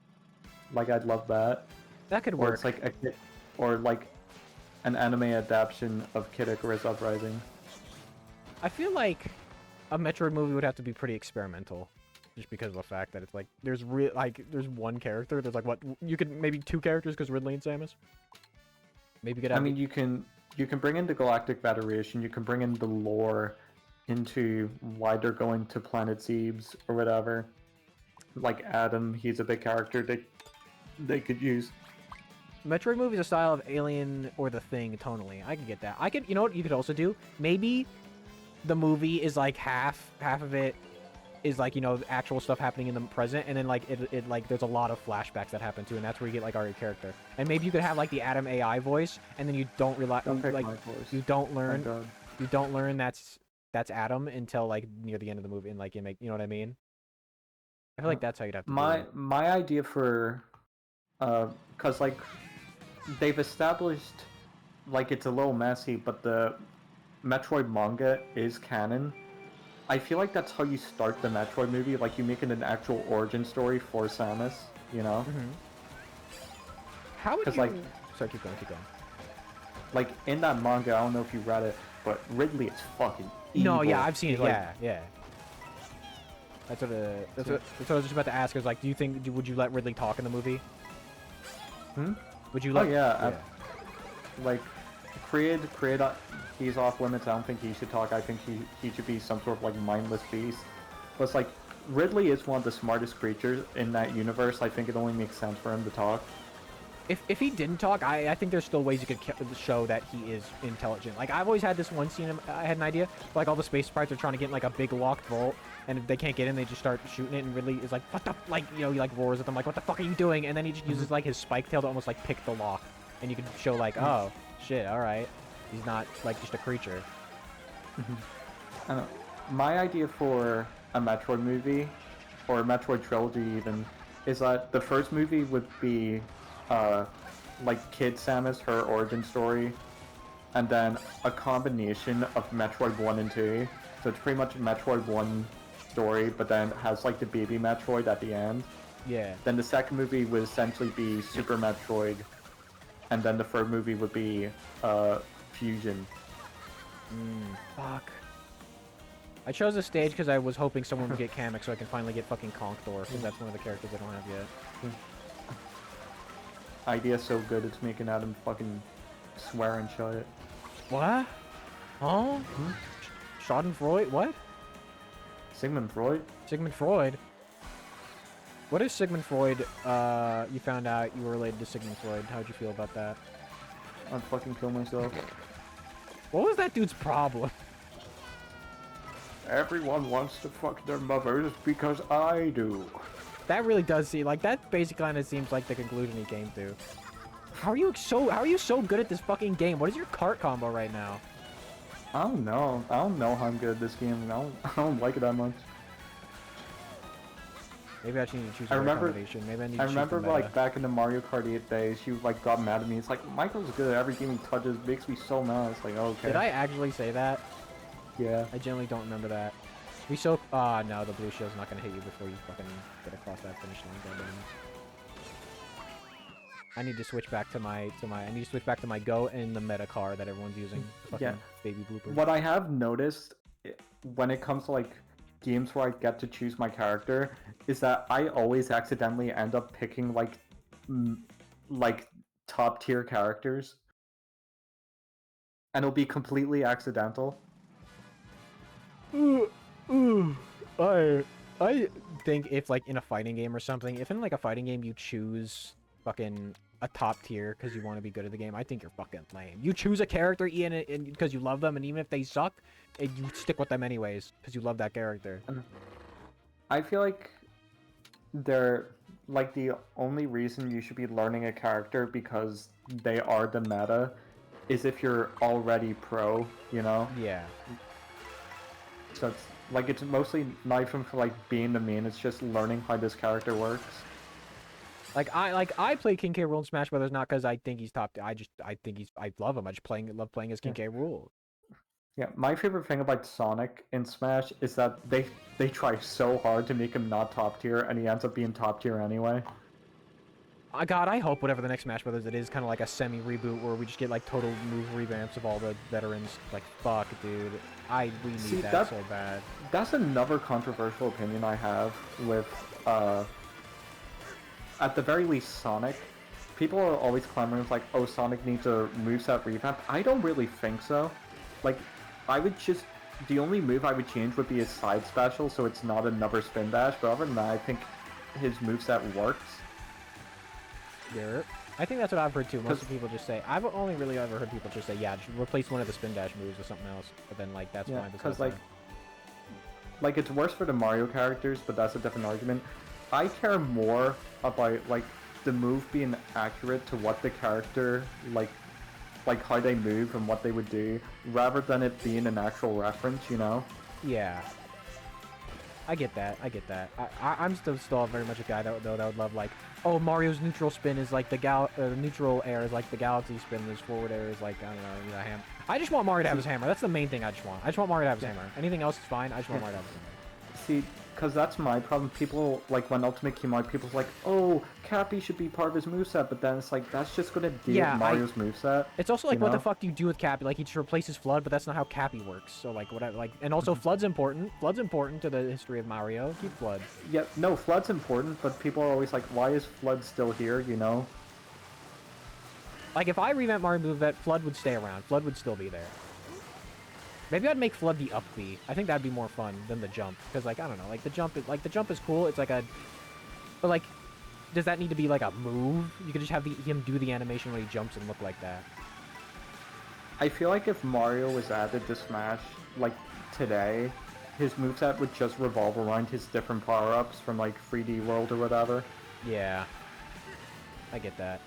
Like I'd love that. That could Or work. it's like or like an anime adaptation of Kid Icarus Uprising. I feel like a Metroid movie would have to be pretty experimental, just because of the fact that it's like there's one character. There's like what you could maybe 2 characters because Ridley and Samus. Maybe you could have. I mean, you can bring in the Galactic Federation. You can bring in the lore into why they're going to Planet Zebes or whatever. Like Adam, he's a big character they could use. Metroid movie is a style of Alien or The Thing tonally. I could get that. You know what you could also do? Maybe the movie is like half of it is like, you know, actual stuff happening in the present, and then like it like there's a lot of flashbacks that happen too, and that's where you get like our character. And maybe you could have like the Adam AI voice, and then you don't rely like you don't learn that's Adam until like near the end of the movie, and like you know what I mean? I feel like that's how you'd have to do it. My idea for because like they've established, like it's a little messy, but the Metroid manga is canon. I feel like that's how you start the Metroid movie, like you make it an actual origin story for Samus, you know? How would you... like, sorry, keep going. Like, in that manga, I don't know if you read it, but Ridley is fucking evil. No, yeah, I've seen it, like, yeah. That's what I was just about to ask, is like, would you let Ridley talk in the movie? Would you let... Oh, yeah. Like, Creed, he's off limits. I don't think he should talk. I think he should be some sort of, like, mindless beast. But it's like, Ridley is one of the smartest creatures in that universe. I think it only makes sense for him to talk. If he didn't talk, I think there's still ways you could show that he is intelligent. Like, I've always had this one scene, I had an idea, like, all the space sprites are trying to get in, like, a big locked vault, and if they can't get in, they just start shooting it, and Ridley is like, what the, like, you know, he, like, roars at them, like, what the fuck are you doing? And then he just uses, like, his spike tail to almost, like, pick the lock, and you can show, like, oh, shit, alright, he's not, like, just a creature. I don't know. My idea for a Metroid movie, or a Metroid trilogy even, is that the first movie would be like Kid Samus, her origin story, and then a combination of Metroid 1 and 2. So it's pretty much Metroid 1 story, but then has like the baby Metroid at the end. Yeah. Then the second movie would essentially be Super Metroid, and then the third movie would be Fusion. Fuck. I chose this stage because I was hoping someone would get Kamek so I can finally get fucking Conk-Thor, because that's one of the characters I don't have yet. Idea so good it's making Adam fucking swear and shut it. What? Huh? Schadenfreude? What? Sigmund Freud? Sigmund Freud? What if Sigmund Freud, you found out you were related to Sigmund Freud? How'd you feel about that? I'd fucking kill myself. What was that dude's problem? Everyone wants to fuck their mothers because I do. That really does seem like that. Basically, kind of seems like the conclusion he came to. How are you so good at this fucking game? What is your Kart combo right now? I don't know. I don't know how I'm good at this game. I don't like it that much. Maybe I actually need to choose I a right remember- combination. Maybe I need I to choose remember the meta. like back in the Mario Kart 8 days, you like got mad at me. It's like Michael's good at everything he touches, makes me so mad. It's like okay. Did I actually say that? Yeah. I generally don't remember that. We so no, the blue shield's not gonna hit you before you fucking get across that finish line. Goddamn. I need to switch back to my I need to switch back to my go in the meta car that everyone's using. Fucking Yeah. baby blooper. What I have noticed when it comes to like games where I get to choose my character is that I always accidentally end up picking like top tier characters, and it'll be completely accidental. I think if like in a fighting game or something, if in like a fighting game you choose fucking a top tier because you want to be good at the game, I think you're fucking lame. You choose a character Ian because you love them, and even if they suck, you stick with them anyways because you love that character. I feel like they're like the only reason you should be learning a character because they are the meta is if you're already pro, you know? Yeah. So it's like it's mostly not even for like being the main, it's just learning how this character works. I play King K. Rool in Smash Brothers not because I think he's top. I love him. I just love playing as King K. Rool. Yeah, my favorite thing about Sonic in Smash is that they try so hard to make him not top tier, and he ends up being top tier anyway. God, I hope whatever the next Smash Brothers it is, kind of like a semi-reboot where we just get like total move revamps of all the veterans. Like, fuck, dude. We need that so bad. That's another controversial opinion I have with, at the very least, Sonic. People are always clamoring like, oh, Sonic needs a moveset revamp. I don't really think so. Like, the only move I would change would be his side special, so it's not another spin dash, but other than that, I think his moveset works. Yeah, I think that's what I've heard too. Most of people just say, I've only really ever heard people just say, yeah, just replace one of the spin dash moves with something else. But then, like, that's fine. Because, like, it's worse for the Mario characters, but that's a different argument. I care more about, like, the move being accurate to what the character, like how they move and what they would do, rather than it being an actual reference, you know? Yeah. I get that. I'm still very much a guy that would love like, oh, Mario's neutral spin is like the neutral air is like the galaxy spin, his forward air is like, I don't know, the hammer. I just want Mario to have his hammer. That's the main thing I just want. I just want Mario to have his hammer. Anything else is fine. I just want Mario to have his hammer. See, because that's my problem. People, like, when Ultimate came out, people's like, oh, Cappy should be part of his moveset, but then it's like, that's just gonna give Mario's moveset. It's also like, what the fuck do you do with Cappy? Like, he just replaces Flood, but that's not how Cappy works. So, like, and also Flood's important. Flood's important to the history of Mario. Keep Flood. Yeah, no, Flood's important, but people are always like, why is Flood still here, you know? Like, if I revamp Mario moveset, Flood would stay around. Flood would still be there. Maybe I'd make Flood the up B. I think that'd be more fun than the jump. Because, like, I don't know. Like, the jump is cool. It's like a... But, like, does that need to be, like, a move? You could just have him do the animation when he jumps and look like that. I feel like if Mario was added to Smash, like, today, his moveset would just revolve around his different power-ups from, like, 3D World or whatever. Yeah. I get that.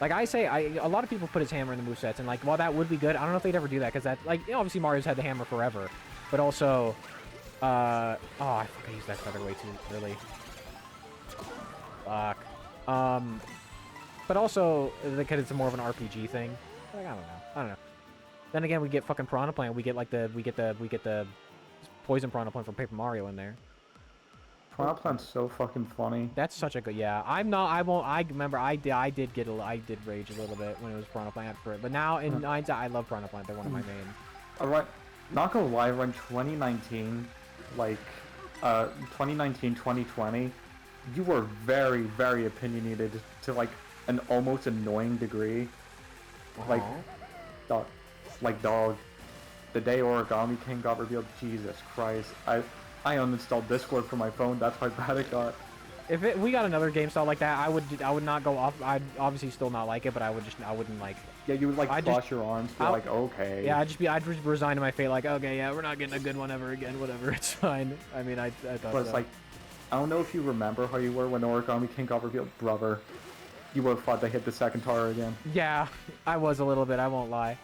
Like I say, a lot of people put his hammer in the movesets, and like, while that would be good, I don't know if they'd ever do that, because that, like, you know, obviously Mario's had the hammer forever, but also, oh, I fucking used that feather way too early. Fuck. But also, because it's more of an RPG thing, like, I don't know. Then again, we get fucking Piranha Plant, we get the Poison Piranha Plant from Paper Mario in there. Piranha Plant's so fucking funny. That's such a good, yeah. I remember I did rage a little bit when it was Piranha Plant for it, but now in hindsight, I love Piranha Plant. They're one of my main. Alright, not gonna lie, around 2019, like, 2020, you were very, very opinionated to, like, an almost annoying degree. Like, dog, the day Origami King got revealed, Jesus Christ, I uninstalled Discord from my phone. That's how bad it got. If we got another game style like that, I would not go off. I'd obviously still not like it, but I wouldn't like. Yeah, you would like cross your arms. Be like, okay. Yeah, I'd just resign to my fate. Like, okay, yeah, we're not getting a good one ever again. Whatever, it's fine. I mean, I thought. But it's like, I don't know if you remember how you were when Origami King got revealed, brother. You would have thought they hit the second tower again. Yeah, I was a little bit. I won't lie.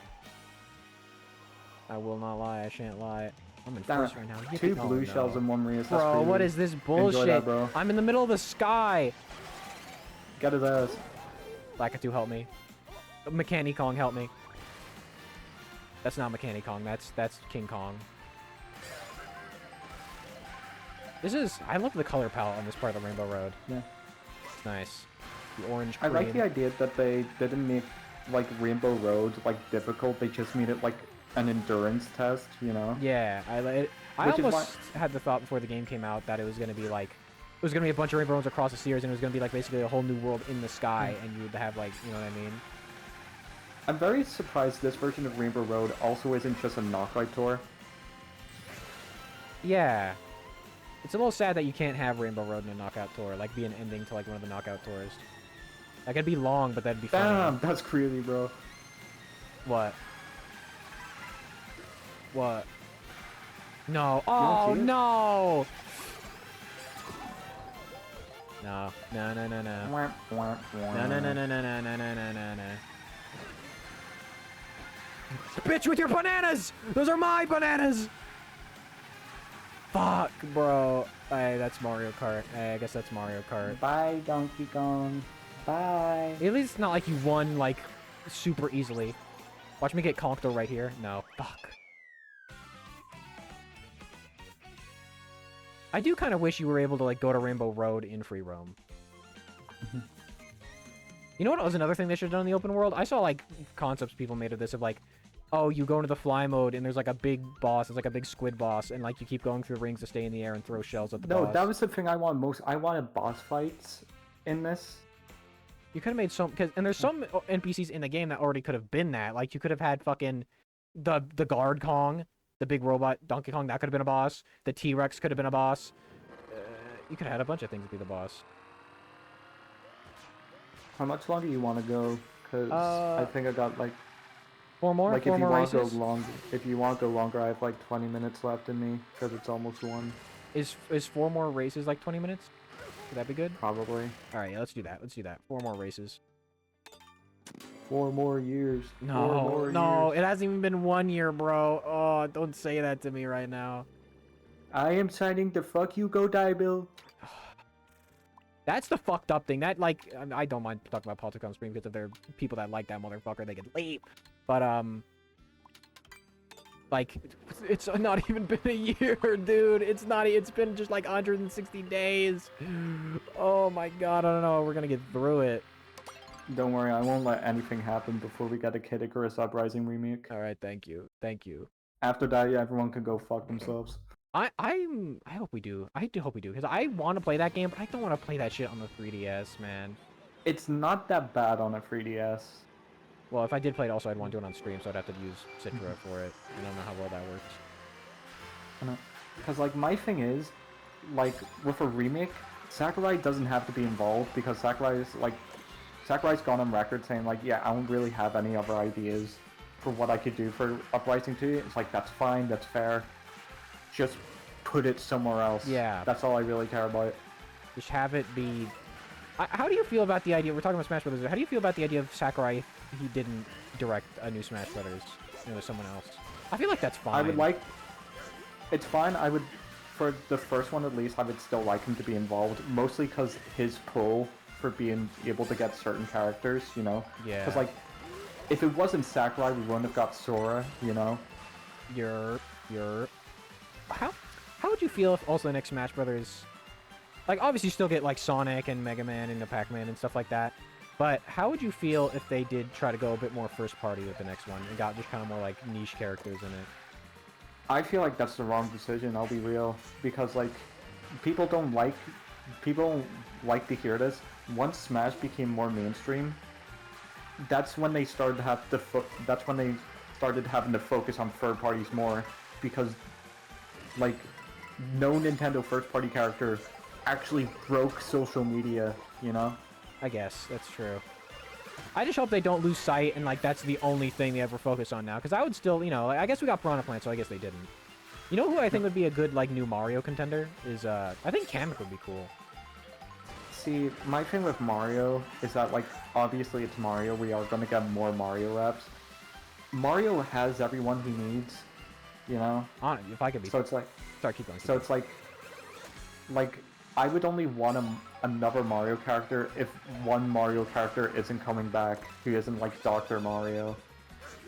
I will not lie. I shan't lie. I'm in Damn, first right now. two Yippee- oh, blue shells no. and one Marius. That's Bro, crazy. what is this Enjoy bullshit? that, bro. I'm in the middle of the sky. Get his ass. Lakitu, help me. Mechanic Kong, help me. That's not Mechanic Kong. That's King Kong. This is... I love the color palette on this part of the Rainbow Road. Yeah. It's nice. The orange I cream. like the idea that they didn't make like Rainbow Road like difficult. They just made it like an endurance test, you know? Yeah, I Which is almost had the thought before the game came out that it was gonna be like... It was gonna be a bunch of Rainbow Roads across the series, and it was gonna be like basically a whole new world in the sky, and you would have like, you know what I mean? I'm very surprised this version of Rainbow Road also isn't just a knockout tour. Yeah. It's a little sad that you can't have Rainbow Road in a knockout tour, like be an ending to like one of the knockout tours. Like it'd be long, but that'd be funny. Damn, that's crazy, bro. What? What? No. don't Oh, see it? no! No. No, no, no, no. Wah, wah, wah. No, no, no, no, no, no, no, no, no, no, no. Bitch with your bananas! Those are my bananas! Fuck, bro. Hey, that's Mario Kart. Hey, I guess that's Mario Kart. Bye, Donkey Kong. Bye. At least it's not like you won, like, super easily. Watch me get conked right here. No. Fuck. I do kind of wish you were able to, like, go to Rainbow Road in free roam. You know what was another thing they should have done in the open world? I saw, like, concepts people made of this, of, like, oh, you go into the fly mode, and there's, like, a big boss. It's like a big squid boss, and, like, you keep going through rings to stay in the air and throw shells at the boss. No, that was the thing I want most. I wanted boss fights in this. You could have made some... And there's some NPCs in the game that already could have been that. Like, you could have had fucking the guard Kong, the big robot Donkey Kong, that could have been a boss. The T-Rex could have been a boss. You could have had a bunch of things to be the boss. How much longer you want to go? Because I think I got like... Four more? Like Four if you more want to go races? long, if you want to go longer, I have like 20 minutes left in me because it's almost 1. Is 4 more races like 20 minutes? Would that be good? Probably. Alright, yeah, let's do that. Let's do that. 4 more races. 4 more years. 4 No, more no, years. it hasn't even been 1 year, bro. Oh, don't say that to me right now. I am signing the fuck you go die bill. That's the fucked up thing. That, like, I don't mind talking about politics on stream because if there are people that like that motherfucker, they can leave. But, like, it's not even been a year, dude. It's not, it's been just like 160 days. Oh my god, I don't know. We're gonna get through it. Don't worry, I won't let anything happen before we get a Kid Icarus Uprising remake. Alright, thank you. Thank you. After that, yeah, everyone can go fuck themselves. I hope we do. I do hope we do. Because I want to play that game, but I don't want to play that shit on the 3DS, man. It's not that bad on a 3DS. Well, if I did play it also, I'd want to do it on stream, so I'd have to use Citra for it. I don't know how well that works. Because, like, my thing is, like, with a remake, Sakurai doesn't have to be involved because Sakurai's gone on record saying, like, yeah, I don't really have any other ideas for what I could do for Uprising 2. It's like, that's fine, that's fair. Just put it somewhere else. Yeah. That's all I really care about. Just have it be... How do you feel about the idea... We're talking about Smash Brothers. How do you feel about the idea of Sakurai, he didn't direct a new Smash Brothers? You know, someone else. I feel like that's fine. I would like... It's fine. I would... For the first one, at least, I would still like him to be involved. Mostly because his pull for being able to get certain characters, you know? Yeah. Because, like, if it wasn't Sakurai, we wouldn't have got Sora, you know? You're... How would you feel if also the next Smash Brothers... Like, obviously you still get, like, Sonic and Mega Man and Pac-Man and stuff like that. But how would you feel if they did try to go a bit more first party with the next one and got just kind of more, like, niche characters in it? I feel like that's the wrong decision, I'll be real. Because, like, people don't like to hear this. Once Smash became more mainstream, that's when they started to have having to focus on third parties more. Because, like, no Nintendo first-party character actually broke social media, you know? I guess, that's true. I just hope they don't lose sight and, like, that's the only thing they ever focus on now. Because I would still, you know, I guess we got Piranha Plant, so I guess they didn't. You know who I think would be a good, like, new Mario contender? Is, I think Kamek would be cool. See, my thing with Mario is that, like, obviously it's Mario. We are going to get more Mario reps. Mario has everyone he needs. You know? If I could be... So it's like... Sorry, keep going. So it's like... Like, I would only want another Mario character if one Mario character isn't coming back who isn't like Dr. Mario.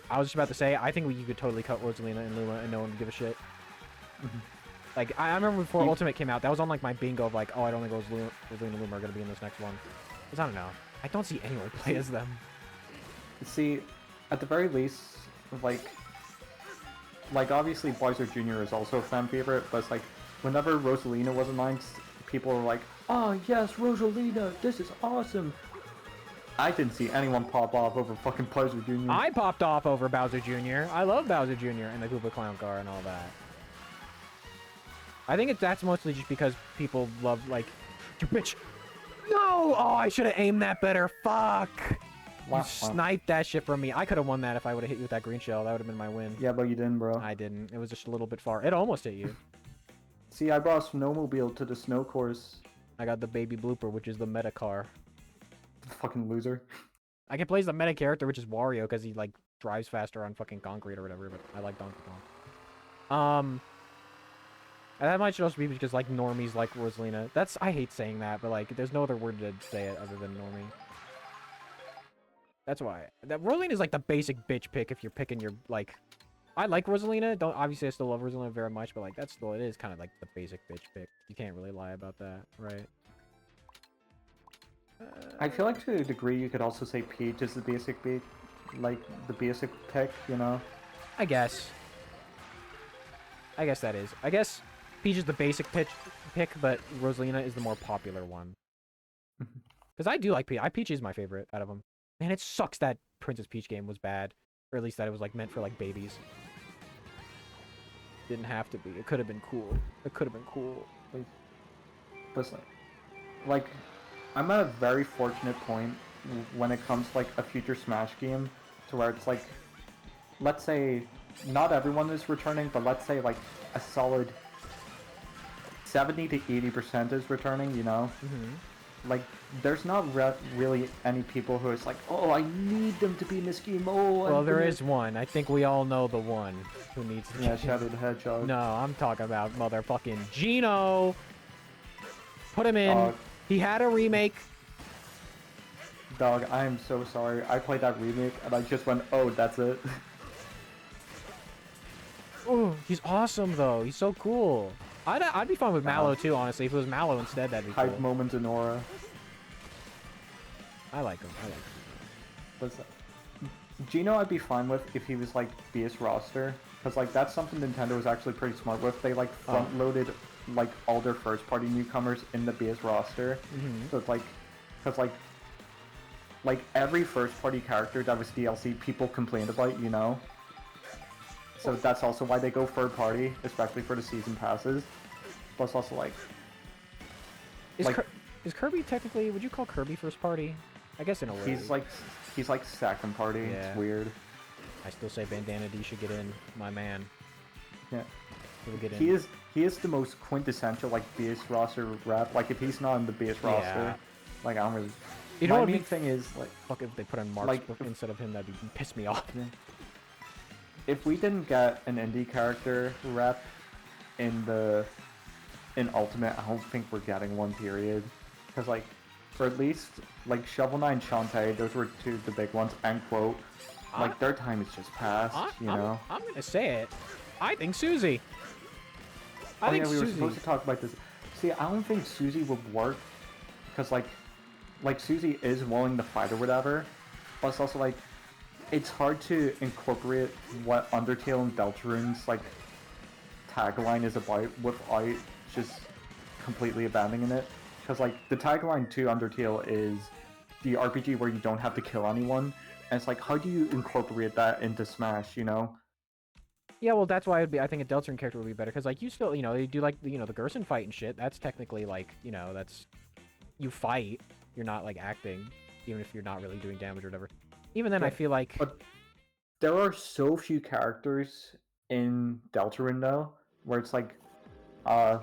I was just about to say, I think you could totally cut Rosalina and Luma and no one would give a shit. Like, I remember before Ultimate came out, that was on like my bingo of like, oh, I don't think Rosalina and Luma are going to be in this next one. Because I don't know. I don't see anyone play as them. See, at the very least, like obviously Bowser Jr. is also a fan favorite, but it's like, whenever Rosalina was announced, people were like, oh yes, Rosalina, this is awesome. I didn't see anyone pop off over fucking Bowser Jr. I popped off over Bowser Jr. I love Bowser Jr. and the Koopa Clown car and all that. I think that's mostly just because people love, like, you bitch. No! Oh, I should have aimed that better. Fuck! You sniped that shit from me. I could have won that if I would have hit you with that green shell. That would have been my win. Yeah, but you didn't, bro. I didn't. It was just a little bit far. It almost hit you. See, I brought a snowmobile to the snow course. I got the baby blooper, which is the meta car. Fucking loser. I can play as the meta character, which is Wario, because he, like, drives faster on fucking concrete or whatever, but I like Donkey Kong. And that might also be because, like, normies like Rosalina. I hate saying that, but, like, there's no other word to say it other than normie. That's why. Rosalina is, like, the basic bitch pick if you're picking your, like... I like Rosalina. Obviously, I still love Rosalina very much, but, like, it is kind of, like, the basic bitch pick. You can't really lie about that, right? I feel like to a degree you could also say Peach is the basic pick, you know? I guess. I guess that is. I guess Peach is the basic pick, but Rosalina is the more popular one. Because I do like Peach. Peach is my favorite out of them. And it sucks that Princess Peach game was bad. Or at least that it was, like, meant for, like, babies. Didn't have to be. It could have been cool. It could have been cool. Listen, like, I'm at a very fortunate point when it comes to, like, a future Smash game to where it's, like, let's say, not everyone is returning, but let's say, like, a solid 70 to 80% is returning, you know? Like, there's not really any people who is like, oh, I need them to be in this game, oh... Well, there is one. I think we all know the one who needs to... Yeah, Shadow the Hedgehog. No, I'm talking about motherfucking Gino! Put him in. He had a remake. Dog, I am so sorry. I played that remake, and I just went, oh, that's it. Oh, he's awesome, though. He's so cool. I'd be fine with Mallow, too, honestly. If it was Mallow instead, that'd be cool. Hype moment in Aura. I like him. Listen, Gino I'd be fine with if he was, like, BS roster. Because, like, that's something Nintendo was actually pretty smart with. They, like, front-loaded, like, all their first-party newcomers in the BS roster. So it's, like... Because, like, every first-party character that was DLC, people complained about, you know? So that's also why they go third-party, especially for the season passes. Plus also, like... Is Kirby technically... Would you call Kirby first-party? I guess in a way. He's like second party. Yeah. It's weird. I still say Bandana D should get in, my man. Yeah. He'll get in. He is the most quintessential, like, BS roster rep. Like, if he's not in the BS roster, like, I don't really... You know my what main thing is, like... Fuck, if they put on Marks like, instead of him, that'd piss me off. Yeah. If we didn't get an indie character rep in Ultimate, I don't think we're getting one, period. Because, like, or at least, like, Shovel Knight and Shantae, those were two of the big ones, and Quote. Like, their time is just past, you know? I'm gonna say it. I think Susie. I think we were supposed to talk about this. See, I don't think Susie would work, because, like, Susie is willing to fight or whatever, but it's also, like, it's hard to incorporate what Undertale and Deltarune's, like, tagline is about without just completely abandoning it. Because, like, the tagline to Undertale is the RPG where you don't have to kill anyone, and it's like, how do you incorporate that into Smash, you know? Yeah, well, that's why I think a Deltarune character would be better, because, like, you still, you know, you do, like, you know, the Gerson fight and shit, that's technically, like, you know, that's, you fight, you're not, like, acting, even if you're not really doing damage or whatever. Even then, I feel like... But there are so few characters in Deltarune, though, where it's like, are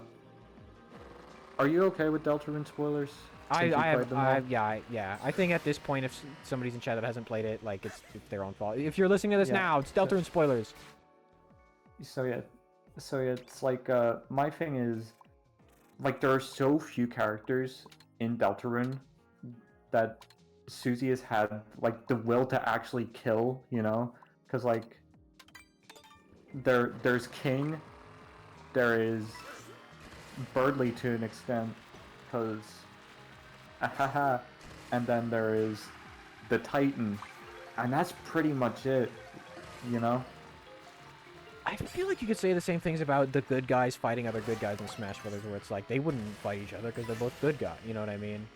you okay with Deltarune spoilers? Yeah. I think at this point, if somebody's in chat that hasn't played it, like, it's their own fault. If you're listening to this now, it's Deltarune spoilers. So yeah, it's like my thing is like there are so few characters in Deltarune that Susie has had like the will to actually kill, you know? Because like there's King, there is Birdly to an extent, because and then there is the Titan, and that's pretty much it, you know? I feel like you could say the same things about the good guys fighting other good guys in Smash Brothers, where it's like they wouldn't fight each other because they're both good guys. You know what I mean?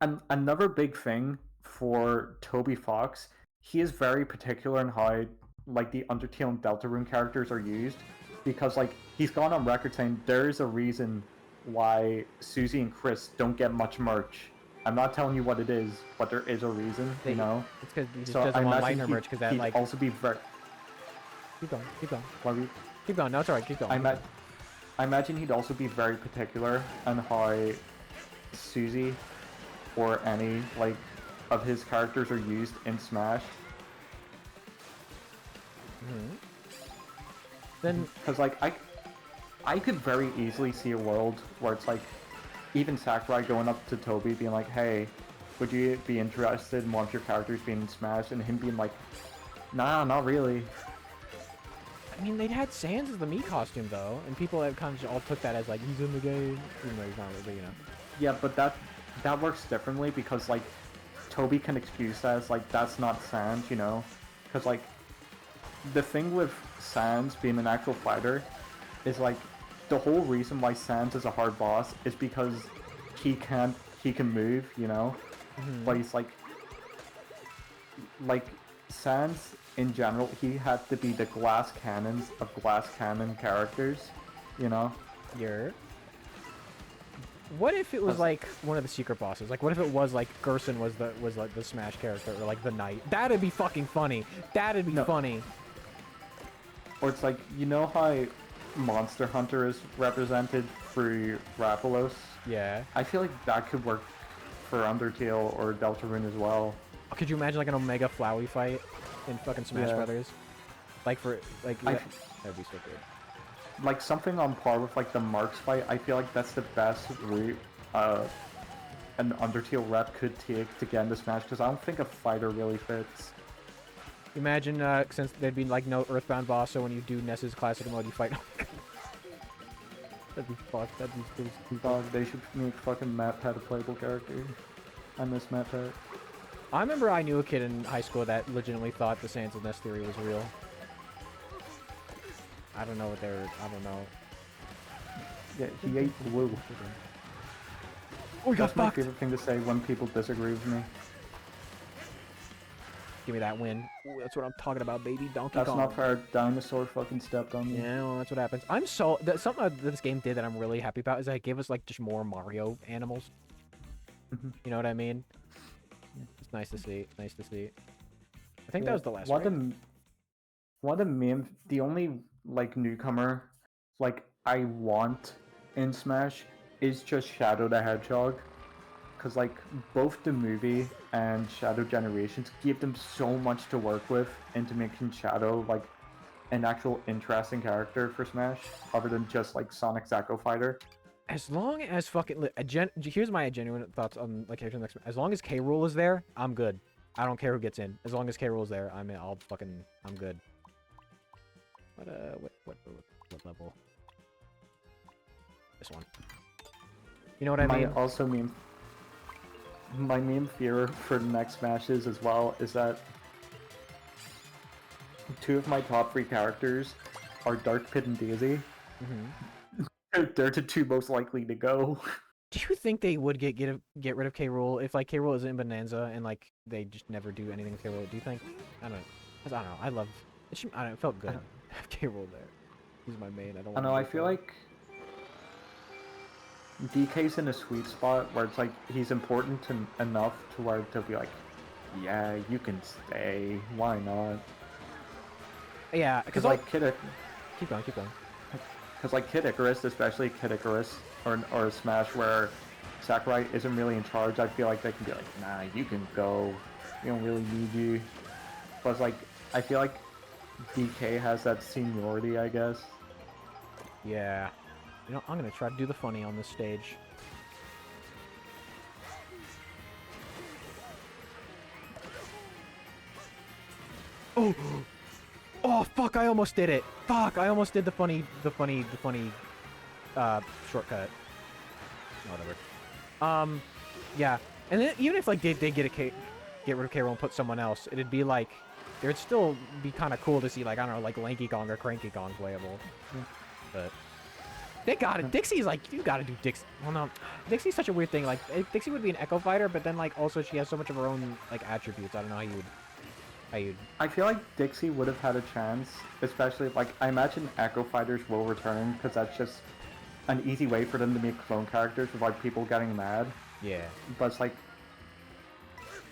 And another big thing for Toby Fox, he is very particular in how like the Undertale and Deltarune characters are used, because like he's gone on record saying there's a reason why Susie and Chris don't get much merch. I'm not telling you what it is, but there is a reason, you know. It's because he just So I doesn't want imagine Lightner merch because that he'd like. also be very. Keep going, keep going, What were you... keep going. No, it's alright. Keep going. I imagine he'd also be very particular on how Susie or any like of his characters are used in Smash. Then Because like I could very easily see a world where it's like even Sakurai going up to Toby being like, hey, would you be interested in one of your characters being in Smash, and him being like, nah, not really. I mean, they'd had Sans as the Mii costume though, and people have kind of all took that as like he's in the game, even though he's not really, you know. Yeah, but that works differently because like Toby can excuse that as like that's not Sans, you know, because like the thing with Sans being an actual fighter is like the whole reason why Sans is a hard boss is because he can move, you know, but he's like Sans in general, he had to be the glass cannons of glass cannon characters, you know. You're. What if it was like one of the secret bosses? Like, what if it was like Gerson was like the Smash character, or like the Knight? That'd be fucking funny. That'd be funny. Or it's like, you know how Monster Hunter is represented through Raphalos? Yeah. I feel like that could work for Undertale or Deltarune as well. Could you imagine like an Omega Flowey fight in fucking Smash Brothers? Like that'd be so good. Like something on par with like the Marks fight. I feel like that's the best route an Undertale rep could take to get into Smash, because I don't think a fighter really fits. Imagine since there'd be like no Earthbound boss, so when you do Ness's classic mode, you fight. That'd be fucked. That'd be so stupid. Dog, they should make fucking MatPat a playable character. I miss MatPat. I remember I knew a kid in high school that legitimately thought the Sans of Ness theory was real. I don't know what they were. I don't know. Yeah, he ate blue. Oh, That's my favorite thing to say when people disagree with me. Give me that win. Ooh, that's what I'm talking about, baby. Donkey That's Kong. not fair. Dinosaur fucking stepped on me. Yeah, well, that's what happens. Something that this game did that I'm really happy about is that it gave us like just more Mario animals. You know what I mean? It's nice to see. Nice to see. I think that was the last one. The only like newcomer like I want in Smash is just Shadow the Hedgehog. Because like both the movie and Shadow Generations give them so much to work with into making Shadow like an actual interesting character for Smash, other than just like Sonic's Echo Fighter. As long as fucking here's my genuine thoughts on like character next. As long as K. Rool is there, I'm good. I don't care who gets in. As long as K. Rool is there, I'm good. What level? This one. You know what I mean? My main fear for the next Smashes as well is that two of my top 3 characters are Dark Pit and Daisy. They're the 2 most likely to go. Do you think they would get rid of K. Rool if like K. Rool is in Bonanza and like they just never do anything with K. Rool? Do you think? I don't know. I love. It felt good. Have K. Rool there. He's my main. I know. I feel like DK's in a sweet spot where it's like he's important enough to where to be like, yeah, you can stay. Why not? Yeah, because like Kid. Keep going. Because like Kid Icarus, especially Kid Icarus, or Smash, where Sakurai isn't really in charge, I feel like they can be like, nah, you can go. We don't really need you. But like, I feel like DK has that seniority, I guess. Yeah. You know, I'm gonna try to do the funny on this stage. Oh! Oh, fuck, I almost did it! Fuck, I almost did the funny, shortcut. Whatever. Yeah. And then, even if, like, they get rid of K-Roll and put someone else, it'd be, like, it would still be kind of cool to see, like, I don't know, like, Lanky Kong or Cranky Kong playable. But... They got it. Dixie's like, you gotta do Dixie. Well, no. Dixie's such a weird thing. Like, Dixie would be an Echo Fighter, but then, like, also she has so much of her own, like, attributes. I don't know how you'd... I feel like Dixie would have had a chance, especially, like, I imagine Echo Fighters will return, because that's just an easy way for them to make clone characters without people getting mad. Yeah. But it's like,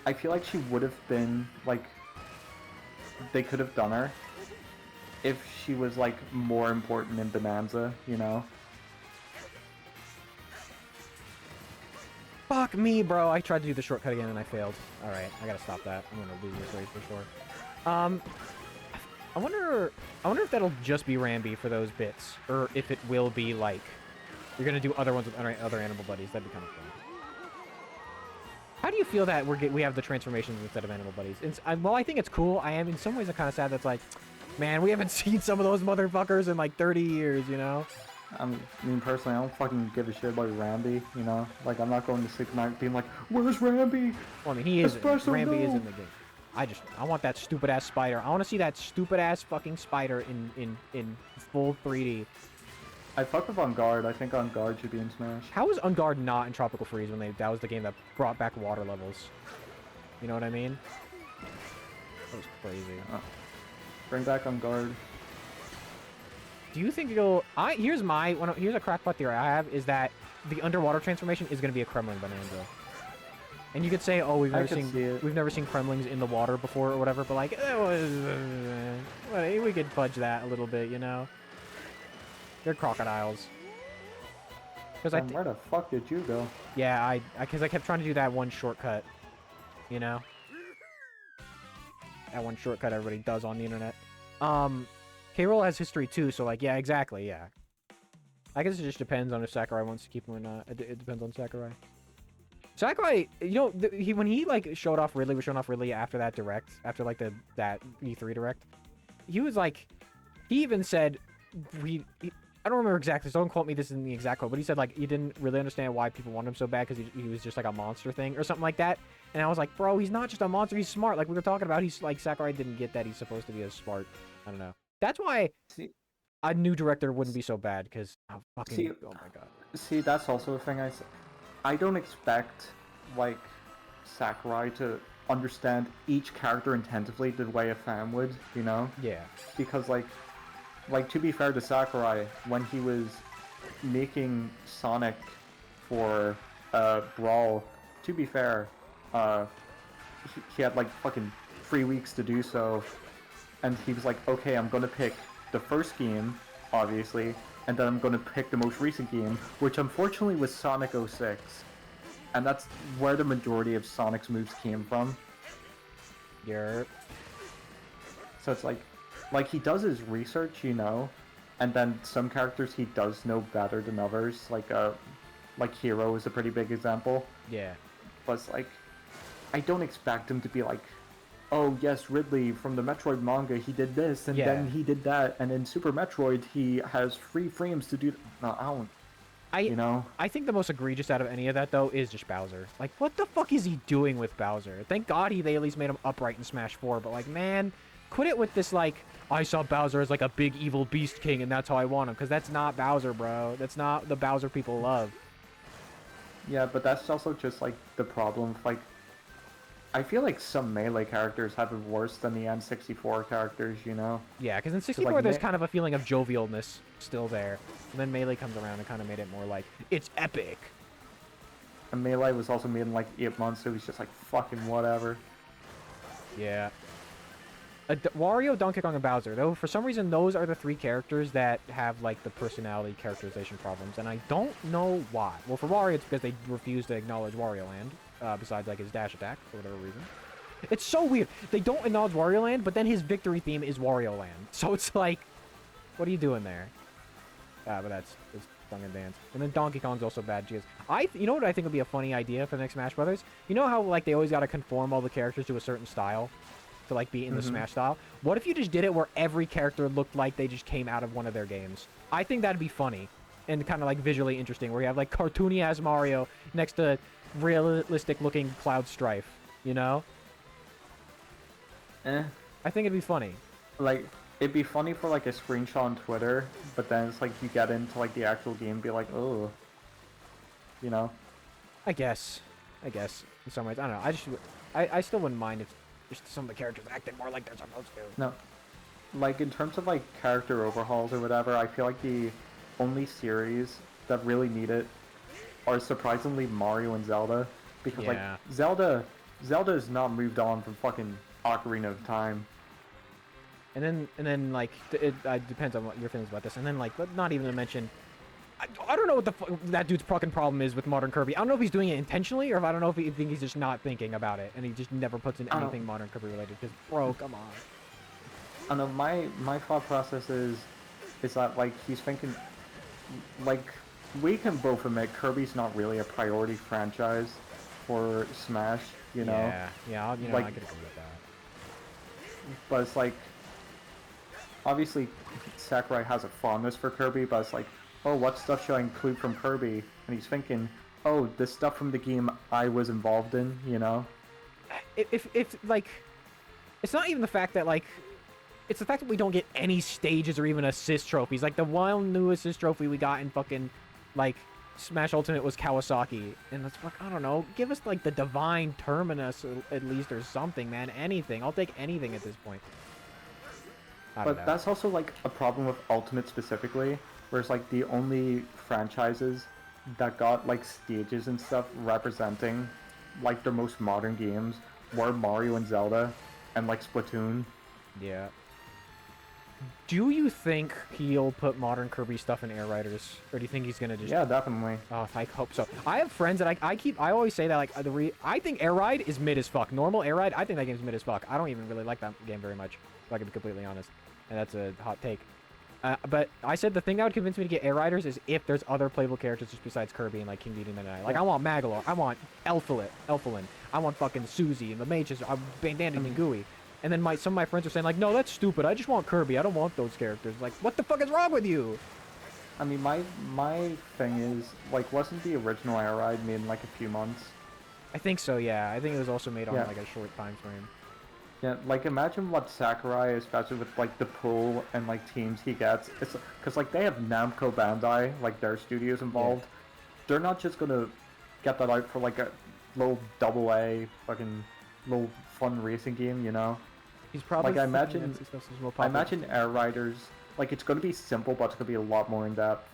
I feel like she would have been, like, they could have done her if she was, like, more important in Bonanza, you know? Fuck me, bro. I tried to do the shortcut again and I failed. Alright, I gotta stop that. I'm gonna lose this race for sure. I wonder if that'll just be Rambi for those bits, or if it will be, like, you're gonna do other ones with other animal buddies. That'd be kind of fun. How do you feel that we have the transformations instead of animal buddies? Well, I think it's cool. I am, in some ways, I'm kind of sad that's like, man, we haven't seen some of those motherfuckers in, like, 30 years, you know? I mean, personally, I don't fucking give a shit about Rambi, you know? Like, I'm not going to sleep tonight being like, where's Rambi? Well, I mean, he is. Espresso, Rambi is no. in the game. I want that stupid-ass spider. I want to see that stupid-ass fucking spider in full 3D. I fuck with On Guard. I think On Guard should be in Smash. How was Unguard not in Tropical Freeze when that was the game that brought back water levels? You know what I mean? That was crazy. Oh. Bring back On Guard. Do you think it'll... here's a crackpot theory I have, is that the underwater transformation is going to be a Kremling Bonanza. And you could say, oh, we've never seen Kremlings in the water before or whatever, but like, we could fudge that a little bit, you know? They're crocodiles. Where the fuck did you go? Yeah, because I kept trying to do that one shortcut, you know? That one shortcut everybody does on the internet. K-Roll has history too, so like, yeah, exactly, yeah. I guess it just depends on if Sakurai wants to keep him or not. It depends on Sakurai. Sakurai, you know, when he like showed off Ridley after that direct, after like that E3 direct, he was like, he even said, I don't remember exactly, so don't quote me this in the exact quote, but he said like he didn't really understand why people wanted him so bad because he was just like a monster thing or something like that. And I was like, bro, he's not just a monster, he's smart. Like we were talking about, he's like, Sakurai didn't get that he's supposed to be as smart. I don't know. That's why a new director wouldn't be so bad, because oh my god. See, that's also a thing I don't expect, like, Sakurai to understand each character intensively the way a fan would, you know? Yeah. Because, like, to be fair to Sakurai, when he was making Sonic for Brawl, to be fair, he had, like, fucking 3 weeks to do so. And he was like, okay, I'm going to pick the first game, obviously, and then I'm going to pick the most recent game, which unfortunately was Sonic 06. And that's where the majority of Sonic's moves came from. Yeah. So it's like he does his research, you know, and then some characters he does know better than others, like Hero is a pretty big example. Yeah. But it's like, I don't expect him to be like, oh yes, Ridley from the Metroid manga, he did this, and then he did that, and in Super Metroid, he has free frames to do... No, I don't... you know? I think the most egregious out of any of that, though, is just Bowser. Like, what the fuck is he doing with Bowser? Thank God they at least made him upright in Smash 4, but, like, man, quit it with this, like, I saw Bowser as, like, a big evil beast king, and that's how I want him, because that's not Bowser, bro. That's not the Bowser people love. Yeah, but that's also just, like, the problem. Like, I feel like some Melee characters have it worse than the N64 characters, you know? Yeah, because in 64 like, there's kind of a feeling of jovialness still there. And then Melee comes around and kind of made it more like, it's epic. And Melee was also made in like 8 months, so he's just like, fucking whatever. Yeah. Wario, Donkey Kong, and Bowser, though, for some reason, those are the 3 characters that have, like, the personality characterization problems, and I don't know why. Well, for Wario, it's because they refuse to acknowledge Wario Land, besides, like, his dash attack, for whatever reason. It's so weird. They don't acknowledge Wario Land, but then his victory theme is Wario Land. So it's like, what are you doing there? But that's Song and Dance. And then Donkey Kong's also bad. Because you know what I think would be a funny idea for the next Smash Brothers? You know how like they always got to conform all the characters to a certain style to like be in the Smash style? What if you just did it where every character looked like they just came out of one of their games? I think that'd be funny and kind of like visually interesting, where you have like cartoony ass Mario next to realistic looking Cloud Strife, you know? I think it'd be funny. Like, it'd be funny for like a screenshot on Twitter, but then it's like you get into like the actual game and be like, oh, you know? I guess in some ways. I don't know. I still wouldn't mind if just some of the characters acted more like they're supposed to. No, like in terms of like character overhauls or whatever, I feel like the only series that really need it are surprisingly Mario and Zelda, because like Zelda has not moved on from fucking Ocarina of Time. And then like it depends on what your feelings about this. And then like not even to mention, I don't know what that dude's fucking problem is with Modern Kirby. I don't know if he's doing it intentionally or if I don't know if he's just not thinking about it and he just never puts in anything Modern Kirby related. Because bro, come on. I know my thought process is that like he's thinking, like we can both admit Kirby's not really a priority franchise for Smash, you know. Yeah, you know, like, I could agree with that. But it's like, obviously Sakurai has a fondness for Kirby, but it's like, oh, what stuff should I include from Kirby? And he's thinking, oh, this stuff from the game I was involved in, you know? If like, it's not even the fact that like, it's the fact that we don't get any stages or even assist trophies. Like the one new assist trophy we got in fucking like Smash Ultimate was Kawasaki, and that's like, I don't know, give us like the Divine Terminus at least or something, man. Anything, I'll take anything at this point. But that's also like a problem with Ultimate specifically, where it's like the only franchises that got like stages and stuff representing like their most modern games were Mario and Zelda and like Splatoon. Yeah. Do you think he'll put Modern Kirby stuff in Air Riders, or do you think he's gonna just? Yeah, definitely. Oh, I hope so. I have friends that I always say that like I think Air Ride is mid as fuck. Normal Air Ride, I think that game's mid as fuck. I don't even really like that game very much, if I can be completely honest, and that's a hot take. But I said the thing that would convince me to get Air Riders is if there's other playable characters just besides Kirby and like King Dedede and Midnight. Like I want Magalore, I want Elfilin, I want fucking Susie and the mages, Bandana and Gooey. And then some of my friends are saying like, no, that's stupid. I just want Kirby. I don't want those characters. Like, what the fuck is wrong with you? I mean, my thing is like, wasn't the original Air Ride made in like a few months? I think so. Yeah, I think it was also made on like a short time frame. Yeah, like imagine what Sakurai, especially with like the pool and like teams he gets. It's because like they have Namco Bandai, like their studios involved. Yeah. They're not just gonna get that out for like a little AA fucking little fun racing game, you know. He's probably like I imagine Air Riders, like it's gonna be simple, but it's gonna be a lot more in depth.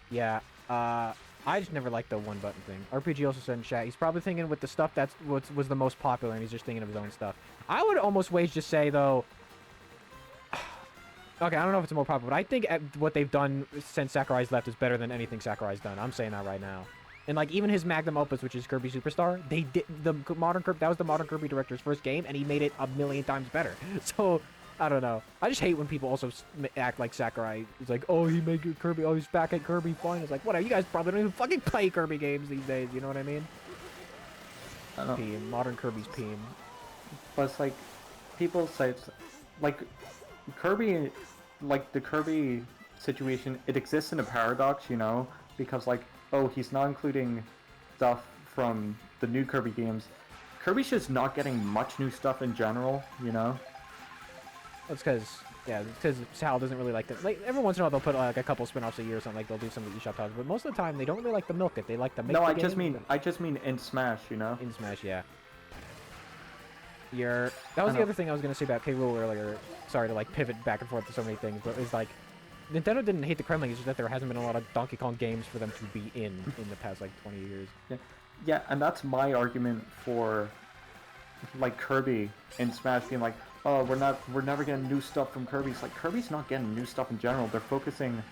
Yeah. I just never liked the one button thing. RPG also said in chat, he's probably thinking with the stuff that's was the most popular, and he's just thinking of his own stuff. I would almost wage to say though. Okay, I don't know if it's more popular, but I think what they've done since Sakurai's left is better than anything Sakurai's done. I'm saying that right now. And like even his magnum opus, which is Kirby Superstar, they did that was the modern Kirby director's first game, and he made it a million times better. So I don't know. I just hate when people also act like Sakurai is like, oh, he made Kirby, oh, he's back at Kirby fine. It's like, whatever. You guys probably don't even fucking play Kirby games these days. You know what I mean? I don't know. Peem. Modern Kirby's Peem. But it's like people say it's like Kirby, like the Kirby situation. It exists in a paradox, you know, because like, oh, he's not including stuff from the new Kirby games. Kirby's just not getting much new stuff in general, you know? That's because, yeah, because Sal doesn't really like that. Like, every once in a while they'll put like a couple spin-offs a year or something, like they'll do some of the eShop titles, but most of the time they don't really like to milk it. They like to make I just mean in Smash, you know? In Smash, yeah. That was the other thing I was going to say about K. Rool earlier. Sorry to like pivot back and forth to so many things, but it's like, Nintendo didn't hate the Kremling, it's just that there hasn't been a lot of Donkey Kong games for them to be in the past, like, 20 years. Yeah, and that's my argument for, like, Kirby in Smash being like, oh, we're never getting new stuff from Kirby. It's like, Kirby's not getting new stuff in general. They're focusing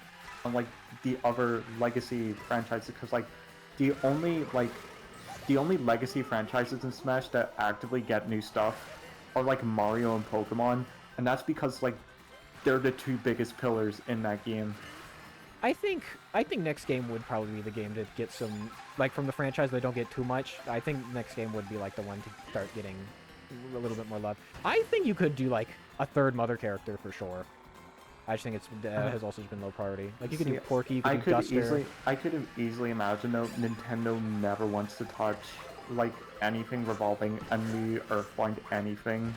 on, like, the other legacy franchises, because, like, the only, like, the only legacy franchises in Smash that actively get new stuff are like Mario and Pokemon, and that's because like they're the two biggest pillars in that game. I think next game would probably be the game to get some, like, from the franchise they don't get too much. I think next game would be like the one to start getting a little bit more love. I think you could do like a third mother character for sure. I just think it's has also been low priority. Like you could do Porky, you could do Duster. I could easily imagine though Nintendo never wants to touch like anything revolving a new Earthbound anything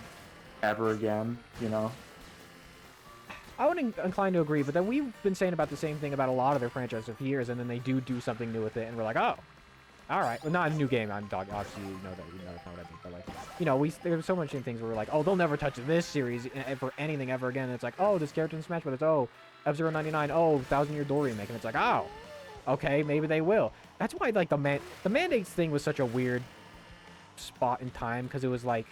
ever again, you know? I would incline to agree, but then we've been saying about the same thing about a lot of their franchises for years, and then they do something new with it, and we're like, oh, all right. Well, not a new game. I'm dog. Obviously, you know that. You know that's not what I mean. But like, you know, there's so many things where we're like, oh, they'll never touch this series for anything ever again. And it's like, oh, this character in Smash Brothers. Oh, F-Zero 99. Oh, Thousand Year Door remake, and it's like, oh, okay, maybe they will. That's why like the mandates thing was such a weird spot in time, because it was like,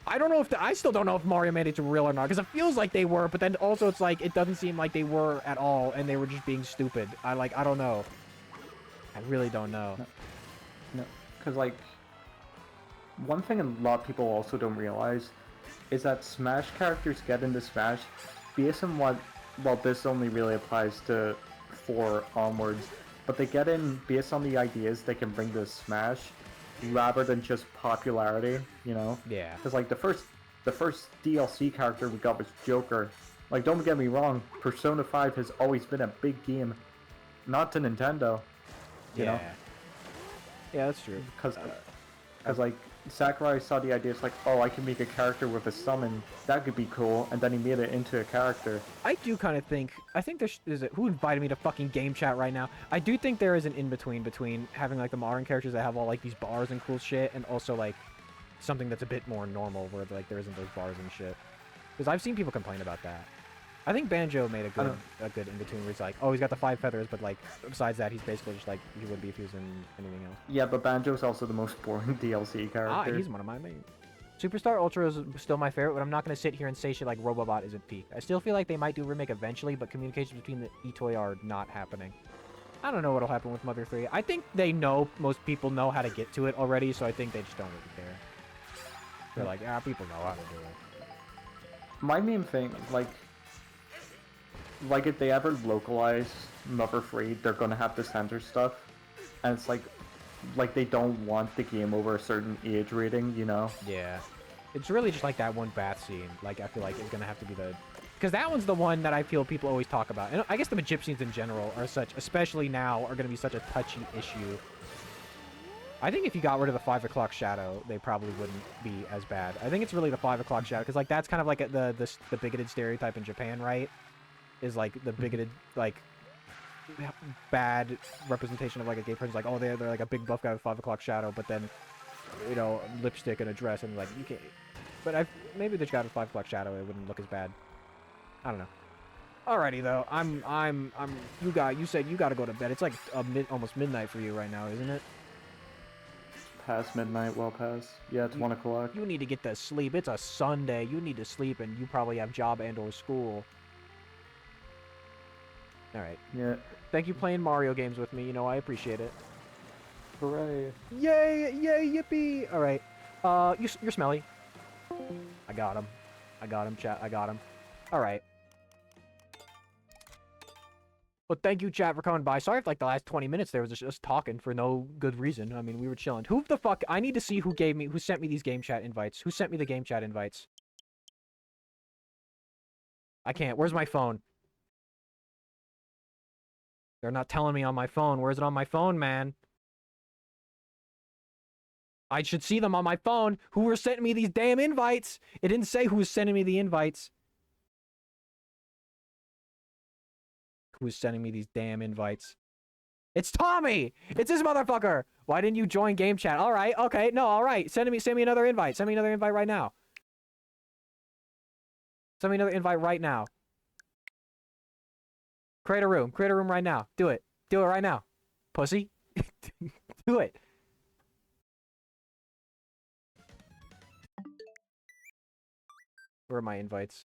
I don't know if I still don't know if Mario mandates were real or not, because it feels like they were, but then also it's like it doesn't seem like they were at all, and they were just being stupid. I don't know. I really don't know. No, because like one thing a lot of people also don't realize is that Smash characters get into Smash based on what, well, this only really applies to 4 onwards, but they get in based on the ideas they can bring to Smash rather than just popularity, you know? Yeah. Because like the first DLC character we got was Joker. Like, don't get me wrong, Persona 5 has always been a big game, not to Nintendo, you know? Yeah, that's true. Because like Sakurai saw the idea, it's like, oh, I can make a character with a summon, that could be cool, and then he made it into a character. I do kind of think, who invited me to fucking game chat right now? I do think there is an in-between having like the modern characters that have all like these bars and cool shit, and also like something that's a bit more normal where like there isn't those bars and shit. Because I've seen people complain about that. I think Banjo made a good in-between where he's like, oh, he's got the 5 feathers, but like besides that, he's basically just like he would be if he was in anything else. Yeah, but Banjo's also the most boring DLC character. Ah, he's one of my main. Superstar Ultra is still my favorite, but I'm not going to sit here and say shit like Robobot isn't peak. I still feel like they might do a remake eventually, but communications between the eToy are not happening. I don't know what'll happen with Mother 3. I think they know, most people know how to get to it already, so I think they just don't really care. They're like, ah, people know how to do it. My main thing, like if they ever localize Mother 3, they're gonna have to censor stuff, and it's like they don't want the game over a certain age rating, you know? Yeah. It's really just like that one bath scene, like I feel like it's gonna have to be the... Because that one's the one that I feel people always talk about. And I guess the Majip scenes in general are such, especially now, are gonna be such a touchy issue. I think if you got rid of the 5 o'clock shadow, they probably wouldn't be as bad. I think it's really the 5 o'clock shadow, because like that's kind of like the bigoted stereotype in Japan, right? Is like the bigoted, like, bad representation of like a gay person. Like, oh, they're like a big buff guy with 5 o'clock shadow, but then, you know, lipstick and a dress, and like, you can't. But maybe they got a 5 o'clock shadow, it wouldn't look as bad. I don't know. Alrighty though, you said you gotta go to bed. It's like almost midnight for you right now, isn't it? Past midnight, well past. Yeah, it's 1 o'clock. You need to get to sleep. It's a Sunday. You need to sleep, and you probably have job and or school. Alright. Yeah. Thank you playing Mario games with me. You know, I appreciate it. Hooray. Yay! Yay! Yippee! Alright. You're smelly. I got him. I got him, chat. I got him. Alright. Well, thank you, chat, for coming by. Sorry if, like, the last 20 minutes there was just us talking for no good reason. I mean, we were chilling. Who the fuck... I need to see who sent me these game chat invites. Who sent me the game chat invites? I can't. Where's my phone? They're not telling me on my phone. Where's it on my phone, man? I should see them on my phone. Who were sending me these damn invites? It didn't say who was sending me the invites. Who was sending me these damn invites? It's Tommy! It's this motherfucker! Why didn't you join game chat? Alright, okay, no, alright. Send me another invite. Send me another invite right now. Send me another invite right now. Create a room right now. Do it right now. Pussy. Do it. Where are my invites?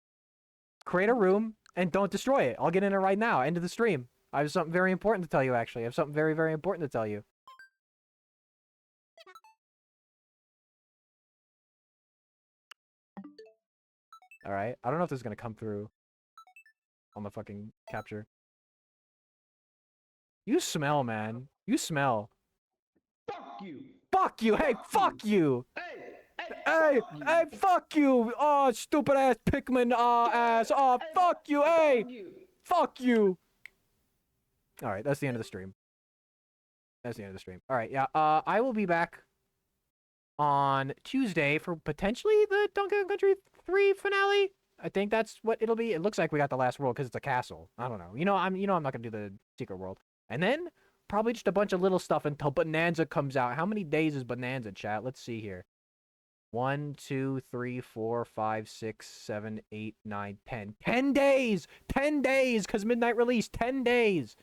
Create a room and don't destroy it. I'll get in it right now. End of the stream. I have something very important to tell you, actually. I have something very, very important to tell you. All right. I don't know if this is gonna come through on the fucking capture. You smell, man. You smell. Fuck you! Fuck you. Hey, fuck you. Hey! Hey, Fuck you! hey, fuck you. Oh, stupid ass Pikmin ass. Oh, fuck you. Hey, fuck you. All right, that's the end of the stream. That's the end of the stream. All right, yeah. I will be back on Tuesday for potentially the Donkey Kong Country 3 finale. I think that's what it'll be. It looks like we got the last world because it's a castle. I don't know. I'm not gonna do the secret world. And then probably just a bunch of little stuff until Bonanza comes out. How many days is Bonanza, chat? Let's see here. 1, 2, 3, 4, 5, 6, 7, 8, 9, 10. 10 days! 10 days! Because midnight release. 10 days!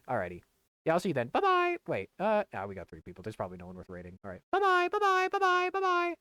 Alrighty. Yeah, I'll see you then. Bye-bye! Wait, we got 3 people. There's probably no one worth rating. Alright. Bye-bye, bye-bye, bye-bye, bye-bye!